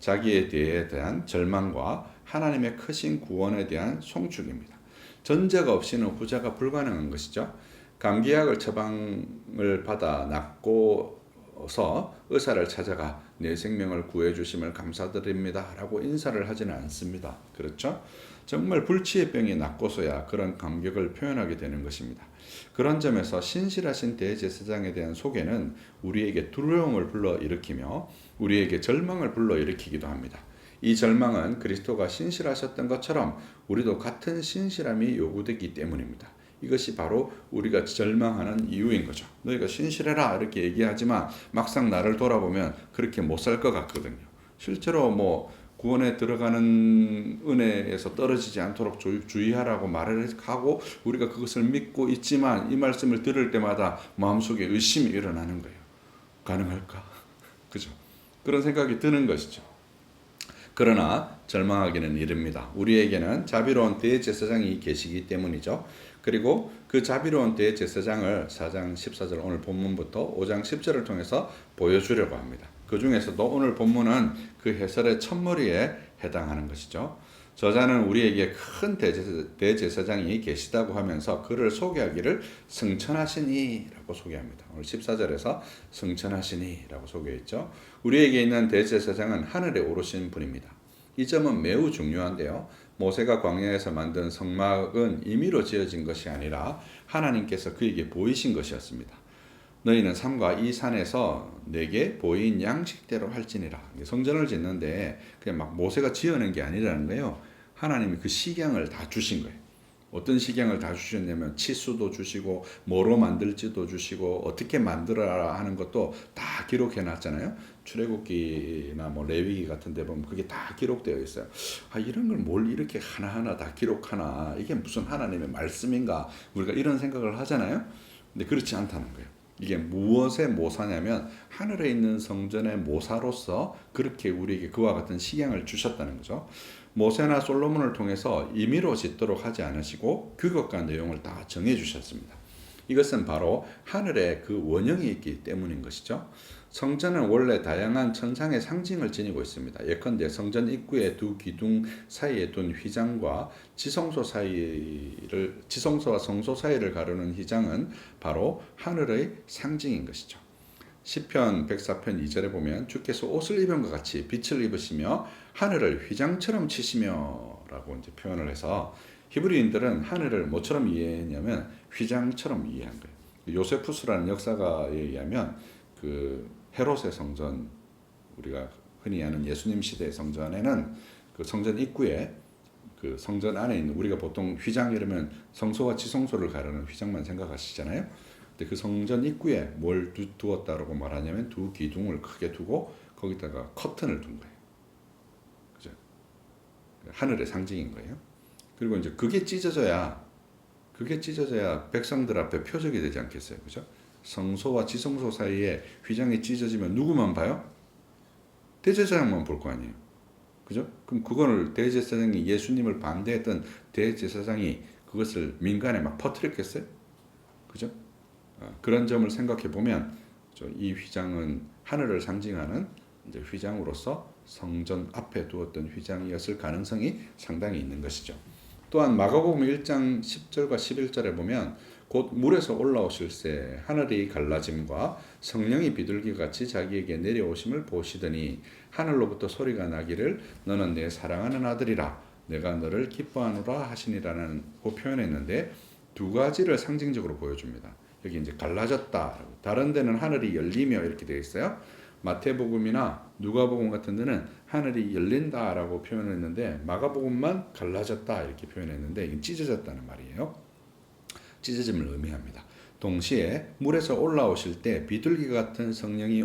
자기에 대한 절망과 하나님의 크신 구원에 대한 송축입니다. 전제가 없이는 후자가 불가능한 것이죠. 감기약을 처방을 받아 낫고서 의사를 찾아가 내 생명을 구해주심을 감사드립니다 라고 인사를 하지는 않습니다. 그렇죠? 정말 불치의 병이 낫고서야 그런 감격을 표현하게 되는 것입니다. 그런 점에서 신실하신 대제사장에 대한 소개는 우리에게 두려움을 불러일으키며 우리에게 절망을 불러일으키기도 합니다. 이 절망은 그리스도가 신실하셨던 것처럼 우리도 같은 신실함이 요구되기 때문입니다. 이것이 바로 우리가 절망하는 이유인 거죠. 너희가 신실해라 이렇게 얘기하지만 막상 나를 돌아보면 그렇게 못 살 것 같거든요. 실제로 구원에 들어가는 은혜에서 떨어지지 않도록 주의하라고 말을 하고 우리가 그것을 믿고 있지만 이 말씀을 들을 때마다 마음속에 의심이 일어나는 거예요. 가능할까? 그죠? 그런 생각이 드는 것이죠. 그러나 절망하기는 이릅니다. 우리에게는 자비로운 대제사장이 계시기 때문이죠. 그리고 그 자비로운 대제사장을 4장 14절 오늘 본문부터 5장 10절을 통해서 보여주려고 합니다. 그 중에서도 오늘 본문은 그 해설의 첫머리에 해당하는 것이죠. 저자는 우리에게 큰 대제사장이 계시다고 하면서 그를 소개하기를 승천하시니라고 소개합니다. 오늘 14절에서 승천하시니라고 소개했죠. 우리에게 있는 대제사장은 하늘에 오르신 분입니다. 이 점은 매우 중요한데요. 모세가 광야에서 만든 성막은 임의로 지어진 것이 아니라 하나님께서 그에게 보이신 것이었습니다. 너희는 삼가 이 산에서 내게 보인 양식대로 할지니라. 성전을 짓는데 그냥 막 모세가 지어낸 게 아니라는 거예요. 하나님이 그 식양을 다 주신 거예요. 어떤 식양을 다 주셨냐면 치수도 주시고 뭐로 만들지도 주시고 어떻게 만들어라 하는 것도 다 기록해 놨잖아요. 출애굽기나 레위기 같은 데 보면 그게 다 기록되어 있어요. 이런 걸 뭘 이렇게 하나하나 다 기록하나, 이게 무슨 하나님의 말씀인가, 우리가 이런 생각을 하잖아요. 근데 그렇지 않다는 거예요. 이게 무엇의 모사냐면 하늘에 있는 성전의 모사로서 그렇게 우리에게 그와 같은 식양을 주셨다는 거죠. 모세나 솔로몬을 통해서 임의로 짓도록 하지 않으시고 그것과 내용을 다 정해 주셨습니다. 이것은 바로 하늘에 그 원형이 있기 때문인 것이죠. 성전은 원래 다양한 천상의 상징을 지니고 있습니다. 예컨대 성전 입구의 두 기둥 사이에 둔 휘장과 지성소와 성소 사이를 가르는 휘장은 바로 하늘의 상징인 것이죠. 시편 104편 2절에 보면 주께서 옷을 입은 것 같이 빛을 입으시며 하늘을 휘장처럼 치시며 라고 이제 표현을 해서 히브리인들은 하늘을 뭐처럼 이해했냐면 휘장처럼 이해한 거예요. 요세푸스라는 역사가에 의하면 그 헤롯의 성전, 우리가 흔히 아는 예수님 시대의 성전에는 그 성전 입구에 그 성전 안에 있는, 우리가 보통 휘장 이러면 성소와 지성소를 가르는 휘장만 생각하시잖아요. 근데 그 성전 입구에 뭘 두었다라고 말하냐면 두 기둥을 크게 두고 거기다가 커튼을 둔 거예요. 그죠? 하늘의 상징인 거예요. 그리고 이제 그게 찢어져야 백성들 앞에 표적이 되지 않겠어요. 그죠? 성소와 지성소 사이에 휘장이 찢어지면 누구만 봐요? 대제사장만 볼 거 아니에요. 그죠? 그럼 그거를 대제사장이, 예수님을 반대했던 대제사장이 그것을 민간에 막 퍼뜨렸겠어요? 그죠? 그런 점을 생각해 보면 이 휘장은 하늘을 상징하는 이제 휘장으로서 성전 앞에 두었던 휘장이었을 가능성이 상당히 있는 것이죠. 또한 마가복음 1장 10절과 11절에 보면 곧 물에서 올라오실 때 하늘이 갈라짐과 성령이 비둘기같이 자기에게 내려오심을 보시더니 하늘로부터 소리가 나기를 너는 내 사랑하는 아들이라 내가 너를 기뻐하노라 하시니라는 그 표현했는데 두 가지를 상징적으로 보여줍니다. 여기 이제 갈라졌다. 다른 데는 하늘이 열리며 이렇게 되어 있어요. 마태복음이나 누가복음 같은 데는 하늘이 열린다라고 표현했는데 마가복음만 갈라졌다 이렇게 표현했는데 이게 찢어졌다는 말이에요. 찢어짐을 의미합니다. 동시에 물에서 올라오실 때 비둘기 같은 성령이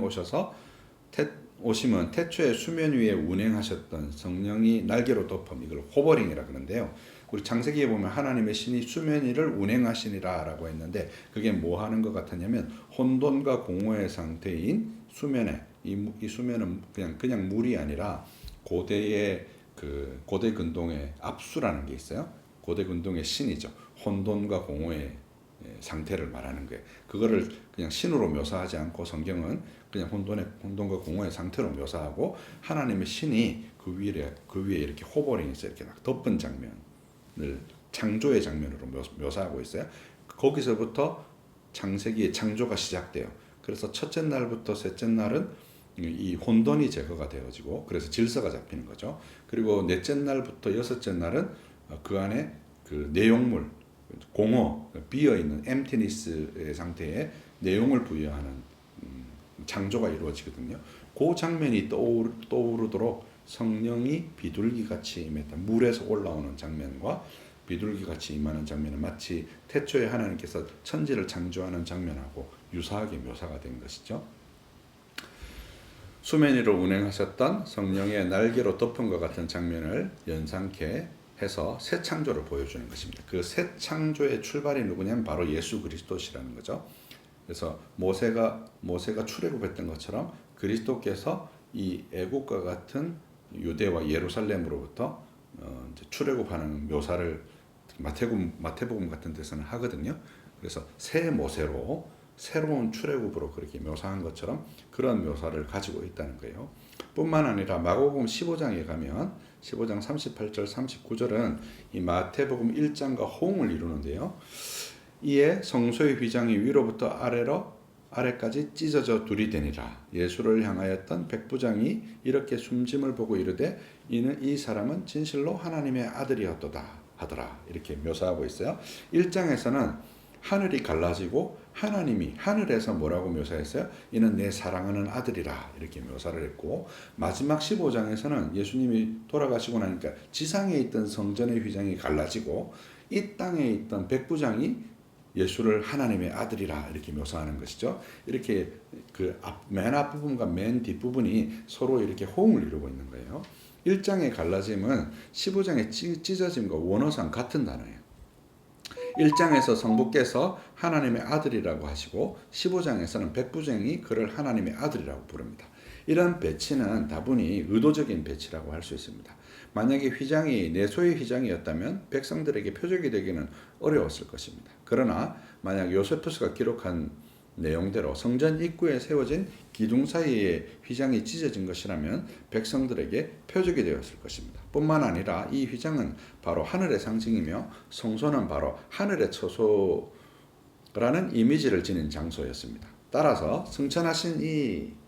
오심은 태초에 수면 위에 운행하셨던 성령이 날개로 덮음, 이걸 호버링이라 그러는데요. 우리 창세기에 보면 하나님의 신이 수면 위를 운행하시니라라고 했는데 그게 뭐 하는 것 같았냐면 혼돈과 공허의 상태인 수면에, 이 수면은 그냥 물이 아니라 고대 근동의 압수라는 게 있어요. 고대 근동의 신이죠. 혼돈과 공허의 상태를 말하는 거예요. 그거를 그냥 신으로 묘사하지 않고 성경은 그냥 혼돈과 공허의 상태로 묘사하고 하나님의 신이 그 위에 이렇게 호버링해서 이렇게 막 덮은 장면을 창조의 장면으로 묘사하고 있어요. 거기서부터 창세기의 창조가 시작돼요. 그래서 첫째 날부터 셋째 날은 이 혼돈이 제거가 되어지고 그래서 질서가 잡히는 거죠. 그리고 넷째 날부터 여섯째 날은 그 안에 그 내용물, 공허, 비어있는 emptiness의 상태에 내용을 부여하는 창조가 이루어지거든요. 그 장면이 떠오르도록 성령이 비둘기같이 임했다. 물에서 올라오는 장면과 비둘기같이 임하는 장면은 마치 태초에 하나님께서 천지를 창조하는 장면하고 유사하게 묘사가 된 것이죠. 수면 위로 운행하셨던 성령의 날개로 덮은 것 같은 장면을 연상케 해서 새 창조를 보여주는 것입니다. 그 새 창조의 출발이 누구냐면 바로 예수 그리스도시라는 거죠. 그래서 모세가 출애굽했던 것처럼 그리스도께서 이 애국과 같은 유대와 예루살렘으로부터 이제 출애굽하는 묘사를 마태복음 같은 데서는 하거든요. 그래서 새 모세로 새로운 출애굽으로 그렇게 묘사한 것처럼 그런 묘사를 가지고 있다는 거예요. 뿐만 아니라 마가복음 15장에 가면 15장 38절 39절은 이 마태복음 1장과 호응을 이루는데요. 이에 성소의 휘장이 위로부터 아래까지 찢어져 둘이 되니라. 예수를 향하였던 백부장이 이렇게 숨짐을 보고 이르되 이는 이 사람은 진실로 하나님의 아들이었도다 하더라. 이렇게 묘사하고 있어요. 1장에서는 하늘이 갈라지고 하나님이 하늘에서 뭐라고 묘사했어요? 이는 내 사랑하는 아들이라 이렇게 묘사를 했고 마지막 15장에서는 예수님이 돌아가시고 나니까 지상에 있던 성전의 휘장이 갈라지고 이 땅에 있던 백부장이 예수를 하나님의 아들이라 이렇게 묘사하는 것이죠. 이렇게 맨 앞부분과 맨 뒷부분이 서로 이렇게 호응을 이루고 있는 거예요. 1장의 갈라짐은 15장의 찢어짐과 원어상 같은 단어예요. 1장에서 성부께서 하나님의 아들이라고 하시고 15장에서는 백부장이 그를 하나님의 아들이라고 부릅니다. 이런 배치는 다분히 의도적인 배치라고 할 수 있습니다. 만약에 휘장이 내소의 휘장이었다면 백성들에게 표적이 되기는 어려웠을 것입니다. 그러나 만약 요세푸스가 기록한 내용대로 성전 입구에 세워진 기둥 사이에 휘장이 찢어진 것이라면 백성들에게 표적이 되었을 것입니다. 뿐만 아니라 이 휘장은 바로 하늘의 상징이며 성소는 바로 하늘의 처소라는 이미지를 지닌 장소였습니다. 따라서 승천하신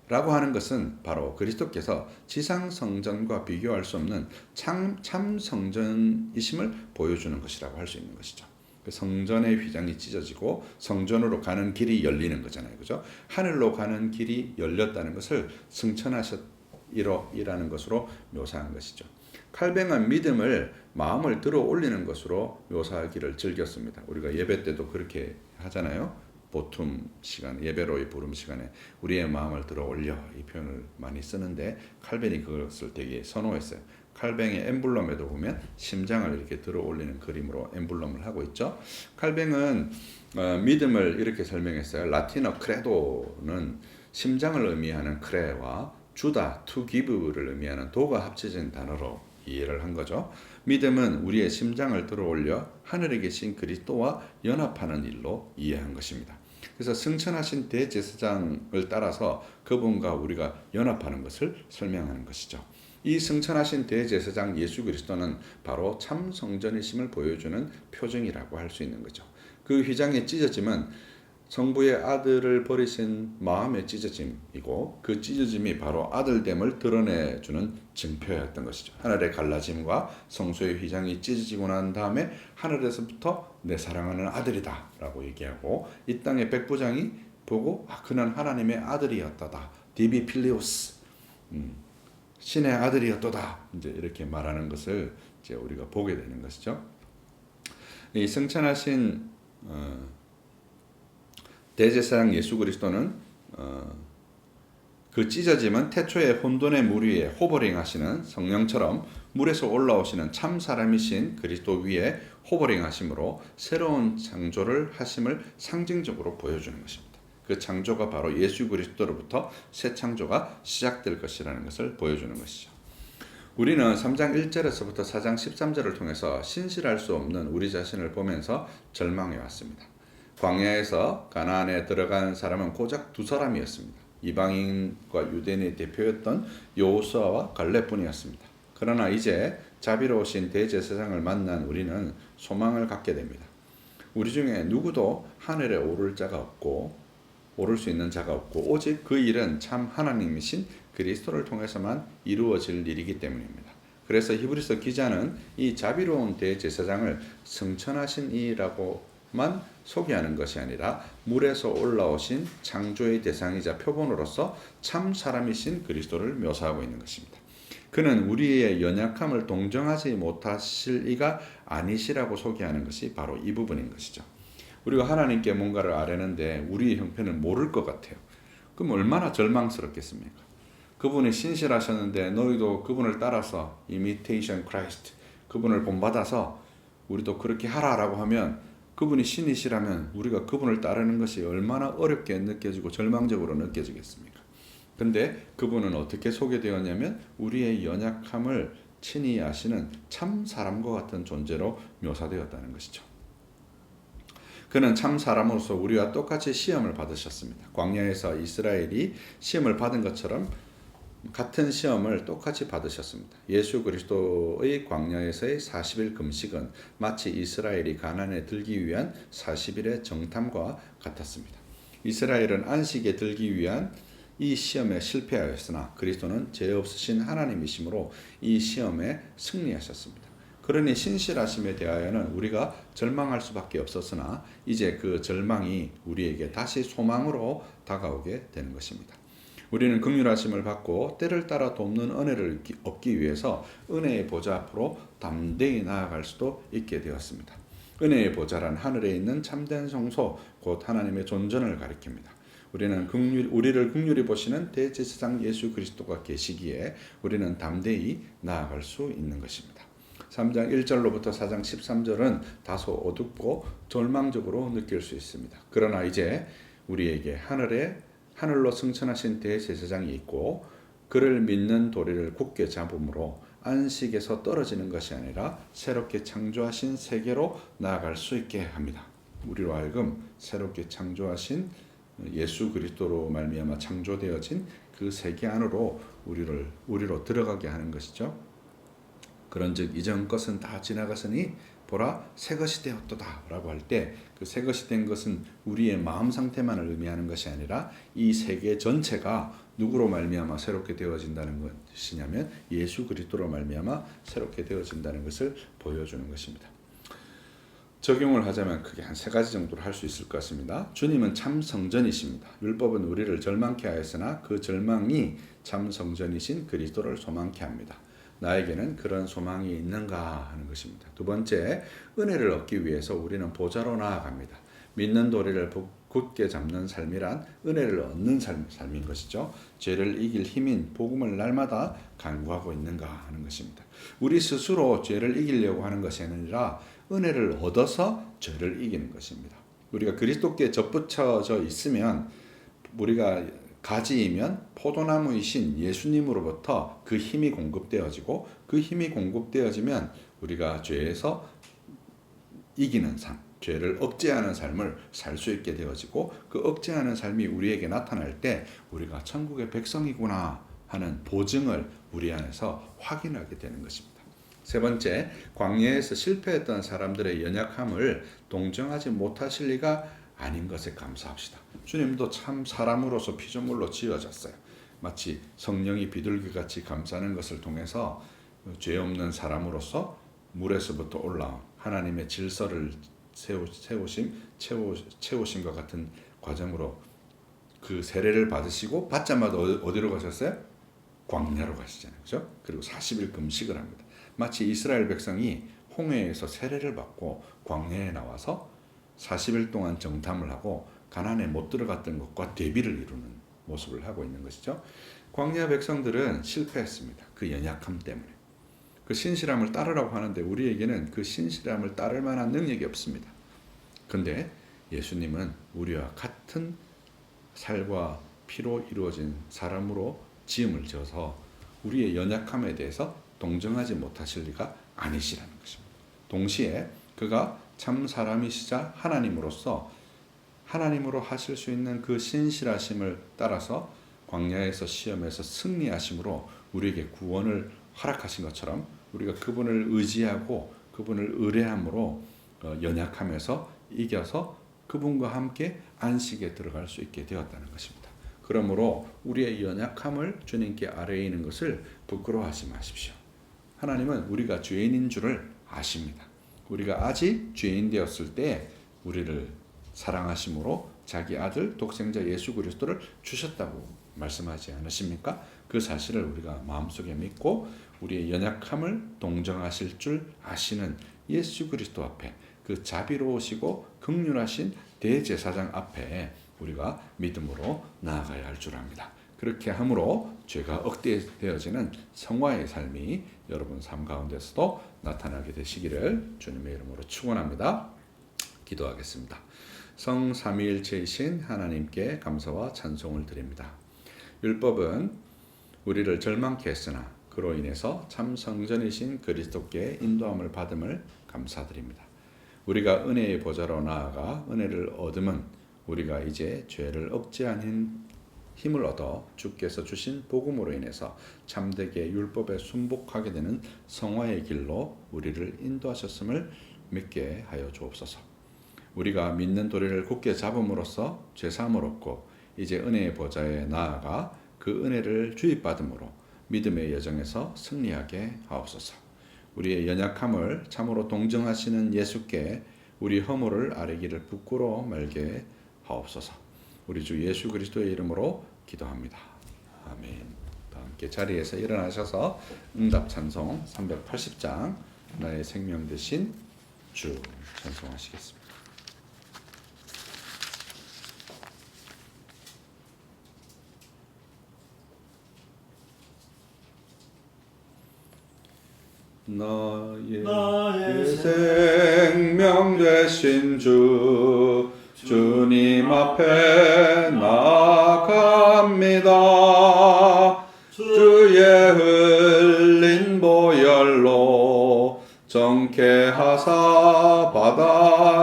라고 하는 것은 바로 그리스도께서 지상 성전과 비교할 수 없는 참 성전이심을 보여주는 것이라고 할 수 있는 것이죠. 그 성전의 휘장이 찢어지고 성전으로 가는 길이 열리는 거잖아요. 그죠? 하늘로 가는 길이 열렸다는 것을 승천하셨이라는 것으로 묘사한 것이죠. 칼뱅은 믿음을 마음을 들어 올리는 것으로 묘사하기를 즐겼습니다. 우리가 예배 때도 그렇게 하잖아요. 보툼 시간, 예배로의 부름 시간에 우리의 마음을 들어 올려 이 표현을 많이 쓰는데 칼뱅이 그것을 되게 선호했어요. 칼뱅의 엠블럼에도 보면 심장을 이렇게 들어 올리는 그림으로 엠블럼을 하고 있죠. 칼뱅은 믿음을 이렇게 설명했어요. 라틴어 크레도는 심장을 의미하는 크레와 주다, to give를 의미하는 도가 합쳐진 단어로 이해를 한 거죠. 믿음은 우리의 심장을 들어 올려 하늘에 계신 그리스도와 연합하는 일로 이해한 것입니다. 그래서 승천하신 대제사장을 따라서 그분과 우리가 연합하는 것을 설명하는 것이죠. 이 승천하신 대제사장 예수 그리스도는 바로 참 성전이심을 보여주는 표징이라고 할 수 있는 거죠. 그 휘장의 찢어짐은 성부의 아들을 버리신 마음의 찢어짐이고 그 찢어짐이 바로 아들됨을 드러내주는 증표였던 것이죠. 하늘의 갈라짐과 성소의 휘장이 찢어지고 난 다음에 하늘에서부터 내 사랑하는 아들이다 라고 얘기하고 이 땅의 백부장이 보고 그는 하나님의 아들이었다다. 디비 필리오스 신의 아들이었도다. 이제 이렇게 말하는 것을 이제 우리가 보게 되는 것이죠. 이 승천하신 대제사장 예수 그리스도는 그 찢어짐은 태초에 혼돈의 물 위에 호버링 하시는 성령처럼 물에서 올라오시는 참 사람이신 그리스도 위에 호버링 하심으로 새로운 창조를 하심을 상징적으로 보여주는 것입니다. 그 창조가 바로 예수 그리스도로부터 새 창조가 시작될 것이라는 것을 보여주는 것이죠. 우리는 3장 1절에서부터 4장 13절을 통해서 신실할 수 없는 우리 자신을 보면서 절망해 왔습니다. 광야에서 가나안에 들어간 사람은 고작 두 사람이었습니다. 이방인과 유대인의 대표였던 여호수아와 갈렙뿐이었습니다. 그러나 이제 자비로우신 대제사장을 만난 우리는 소망을 갖게 됩니다. 우리 중에 누구도 하늘에 오를 수 있는 자가 없고 오직 그 일은 참 하나님이신 그리스도를 통해서만 이루어질 일이기 때문입니다. 그래서 히브리서 기자는 이 자비로운 대제사장을 승천하신 이라고만 소개하는 것이 아니라 물에서 올라오신 창조의 대상이자 표본으로서 참 사람이신 그리스도를 묘사하고 있는 것입니다. 그는 우리의 연약함을 동정하지 못하실 이가 아니시라고 소개하는 것이 바로 이 부분인 것이죠. 우리가 하나님께 뭔가를 아뢰는데 우리의 형편을 모를 것 같아요. 그럼 얼마나 절망스럽겠습니까? 그분이 신실하셨는데 너희도 그분을 따라서 imitation Christ, 그분을 본받아서 우리도 그렇게 하라라고 하면 그분이 신이시라면 우리가 그분을 따르는 것이 얼마나 어렵게 느껴지고 절망적으로 느껴지겠습니까? 근데 그분은 어떻게 소개되었냐면 우리의 연약함을 친히 아시는 참 사람과 같은 존재로 묘사되었다는 것이죠. 그는 참 사람으로서 우리와 똑같이 시험을 받으셨습니다. 광야에서 이스라엘이 시험을 받은 것처럼 같은 시험을 똑같이 받으셨습니다. 예수 그리스도의 광야에서의 40일 금식은 마치 이스라엘이 가나안에 들기 위한 40일의 정탐과 같았습니다. 이스라엘은 안식에 들기 위한 이 시험에 실패하였으나 그리스도는 죄 없으신 하나님이시므로 이 시험에 승리하셨습니다. 그러니 신실하심에 대하여는 우리가 절망할 수밖에 없었으나 이제 그 절망이 우리에게 다시 소망으로 다가오게 되는 것입니다. 우리는 긍휼하심을 받고 때를 따라 돕는 은혜를 얻기 위해서 은혜의 보좌 앞으로 담대히 나아갈 수도 있게 되었습니다. 은혜의 보좌란 하늘에 있는 참된 성소, 곧 하나님의 존전을 가리킵니다. 우리를 긍휼히 보시는 대제사장 예수 그리스도가 계시기에 우리는 담대히 나아갈 수 있는 것입니다. 3장 1절로부터 4장 13절은 다소 어둡고 절망적으로 느낄 수 있습니다. 그러나 이제 우리에게 하늘로 승천하신 대제사장이 있고 그를 믿는 도리를 굳게 잡음으로 안식에서 떨어지는 것이 아니라 새롭게 창조하신 세계로 나아갈 수 있게 합니다. 우리로 하여금 새롭게 창조하신 예수 그리스도로 말미암아 창조되어진 그 세계 안으로 우리로 들어가게 하는 것이죠. 그런즉 이전 것은 다 지나갔으니 보라 새 것이 되었도다 라고 할 때 그 새 것이 된 것은 우리의 마음 상태만을 의미하는 것이 아니라 이 세계 전체가 누구로 말미암아 새롭게 되어진다는 것이냐면 예수 그리스도로 말미암아 새롭게 되어진다는 것을 보여주는 것입니다. 적용을 하자면 크게 한 세 가지 정도로 할 수 있을 것 같습니다. 주님은 참 성전이십니다. 율법은 우리를 절망케 하였으나 그 절망이 참 성전이신 그리스도를 소망케 합니다. 나에게는 그런 소망이 있는가 하는 것입니다. 두 번째, 은혜를 얻기 위해서 우리는 보좌로 나아갑니다. 믿는 도리를 굳게 잡는 삶이란 은혜를 얻는 삶인 것이죠. 죄를 이길 힘인 복음을 날마다 간구하고 있는가 하는 것입니다. 우리 스스로 죄를 이기려고 하는 것이 아니라 은혜를 얻어서 죄를 이기는 것입니다. 우리가 그리스도께 접붙여져 있으면, 우리가 가지이면 포도나무이신 예수님으로부터 그 힘이 공급되어지고, 그 힘이 공급되어지면 우리가 죄에서 이기는 삶, 죄를 억제하는 삶을 살 수 있게 되어지고, 그 억제하는 삶이 우리에게 나타날 때 우리가 천국의 백성이구나 하는 보증을 우리 안에서 확인하게 되는 것입니다. 세 번째, 광야에서 실패했던 사람들의 연약함을 동정하지 못하실 리가 아닌 것에 감사합시다. 주님도 참 사람으로서 피조물로 지어졌어요. 마치 성령이 비둘기같이 감싸는 것을 통해서 죄 없는 사람으로서 물에서부터 올라온 하나님의 질서를 채우심과 같은 과정으로 그 세례를 받으시고, 받자마자 어디로 가셨어요? 광야로 가시잖아요. 그죠? 그리고 40일 금식을 합니다. 마치 이스라엘 백성이 홍해에서 세례를 받고 광야에 나와서 40일 동안 정탐을 하고 가나안에 못 들어갔던 것과 대비를 이루는 모습을 하고 있는 것이죠. 광야 백성들은 실패했습니다. 그 연약함 때문에. 그 신실함을 따르라고 하는데 우리에게는 그 신실함을 따를 만한 능력이 없습니다. 근데 예수님은 우리와 같은 살과 피로 이루어진 사람으로 지음을 지어서 우리의 연약함에 대해서 동정하지 못하실 리가 아니시라는 것입니다. 동시에 그가 참 사람이시자 하나님으로 하실 수 있는 그 신실하심을 따라서 광야에서 시험에서 승리하심으로 우리에게 구원을 허락하신 것처럼, 우리가 그분을 의지하고 그분을 의뢰함으로 연약함에서 이겨서 그분과 함께 안식에 들어갈 수 있게 되었다는 것입니다. 그러므로 우리의 연약함을 주님께 아뢰이는 것을 부끄러워하지 마십시오. 하나님은 우리가 죄인인 줄을 아십니다. 우리가 아직 죄인 되었을 때 우리를 사랑하심으로 자기 아들 독생자 예수 그리스도를 주셨다고 말씀하지 않으십니까? 그 사실을 우리가 마음속에 믿고 우리의 연약함을 동정하실 줄 아시는 예수 그리스도 앞에, 그 자비로우시고 긍휼하신 대제사장 앞에 우리가 믿음으로 나아가야 할 줄 압니다. 그렇게 함으로 죄가 억제되어지는 성화의 삶이 여러분 삶 가운데서도 나타나게 되시기를 주님의 이름으로 축원합니다. 기도하겠습니다. 성삼위일체이신 하나님께 감사와 찬송을 드립니다. 율법은 우리를 절망케 했으나 그로 인해서 참 성전이신 그리스도께 인도함을 받음을 감사드립니다. 우리가 은혜의 보좌로 나아가 은혜를 얻음은 우리가 이제 죄를 억제하는 힘을 얻어 주께서 주신 복음으로 인해서 참되게 율법에 순복하게 되는 성화의 길로 우리를 인도하셨음을 믿게 하여 주옵소서. 우리가 믿는 도리를 굳게 잡음으로써 죄사함을 얻고 이제 은혜의 보좌에 나아가 그 은혜를 주입받음으로 믿음의 여정에서 승리하게 하옵소서. 우리의 연약함을 참으로 동정하시는 예수께 우리 허물을 아뢰기를 부끄러워 말게 하옵소서. 우리 주 예수 그리스도의 이름으로 기도합니다. 아멘. 다 함께 자리에서 일어나셔서 응답 찬송 380장 나의 생명 되신 주 찬송하시겠습니다. 나의 생명 되신 주 주님 앞에 나갑니다. 주의 흘린 보혈로 정케하사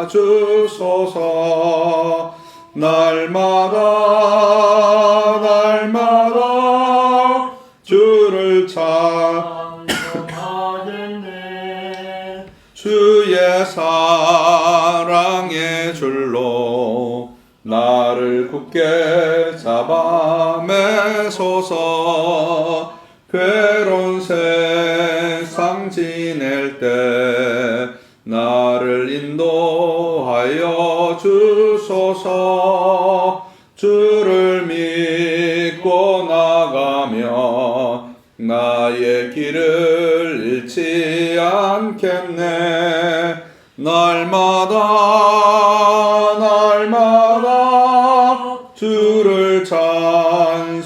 받아주소서. 날마다 주를 찬송하겠네. 주의 사랑의 줄로 나를 굳게 잡아 매소서. 괴로운 세상 지낼 때 나를 인도 하여 주소서. 주를 믿고 나가며 나의 길을 잃지 않겠네. 날마다 주를 찬송하겠네.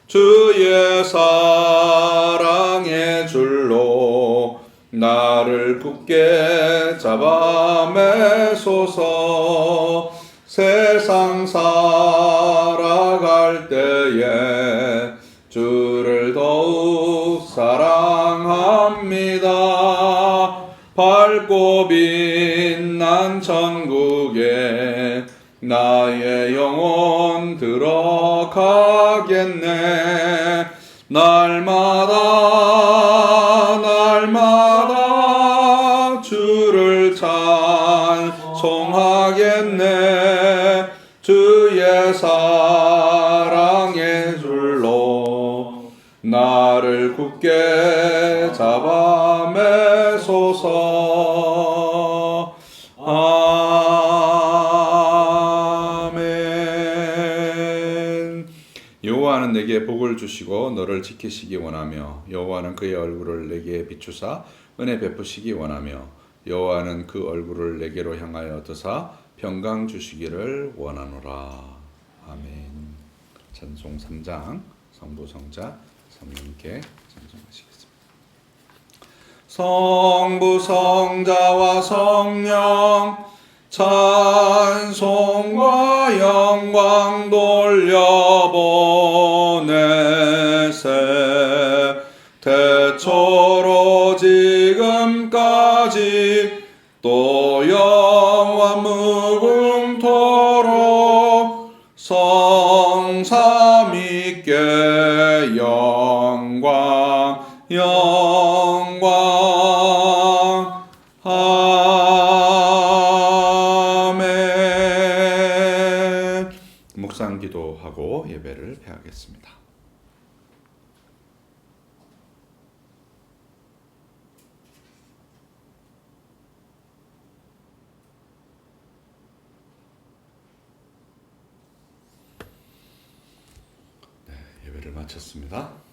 주의 사랑의 줄로 나를 굳게 잡아 매소서. 세상 살아갈 때에 주를 더욱 사랑합니다. 밝고 빛난 천국에 나의 영혼 들어가겠네. 날마다 주를 찬송하겠네. 주의 사랑의 줄로 나를 굳게 잡아 매소서. 아멘. 여호와는 내게 복을 주시고 너를 지키시기 원하며 여호와는 그의 얼굴을 내게 비추사 은혜 베푸시기 원하며 여호와는 그 얼굴을 내게로 향하여 드사 평강 주시기를 원하노라. 아멘. 찬송 3장 성부 성자 성령께 찬송하시겠습니다. 성부 성자와 성령 찬송과 영광 돌려보내세. 태초로 지금까지 또 영원 무궁토록 성삼위께 영광 아멘. 묵상 기도하고 예배를 폐하겠습니다. 예배를 마쳤습니다.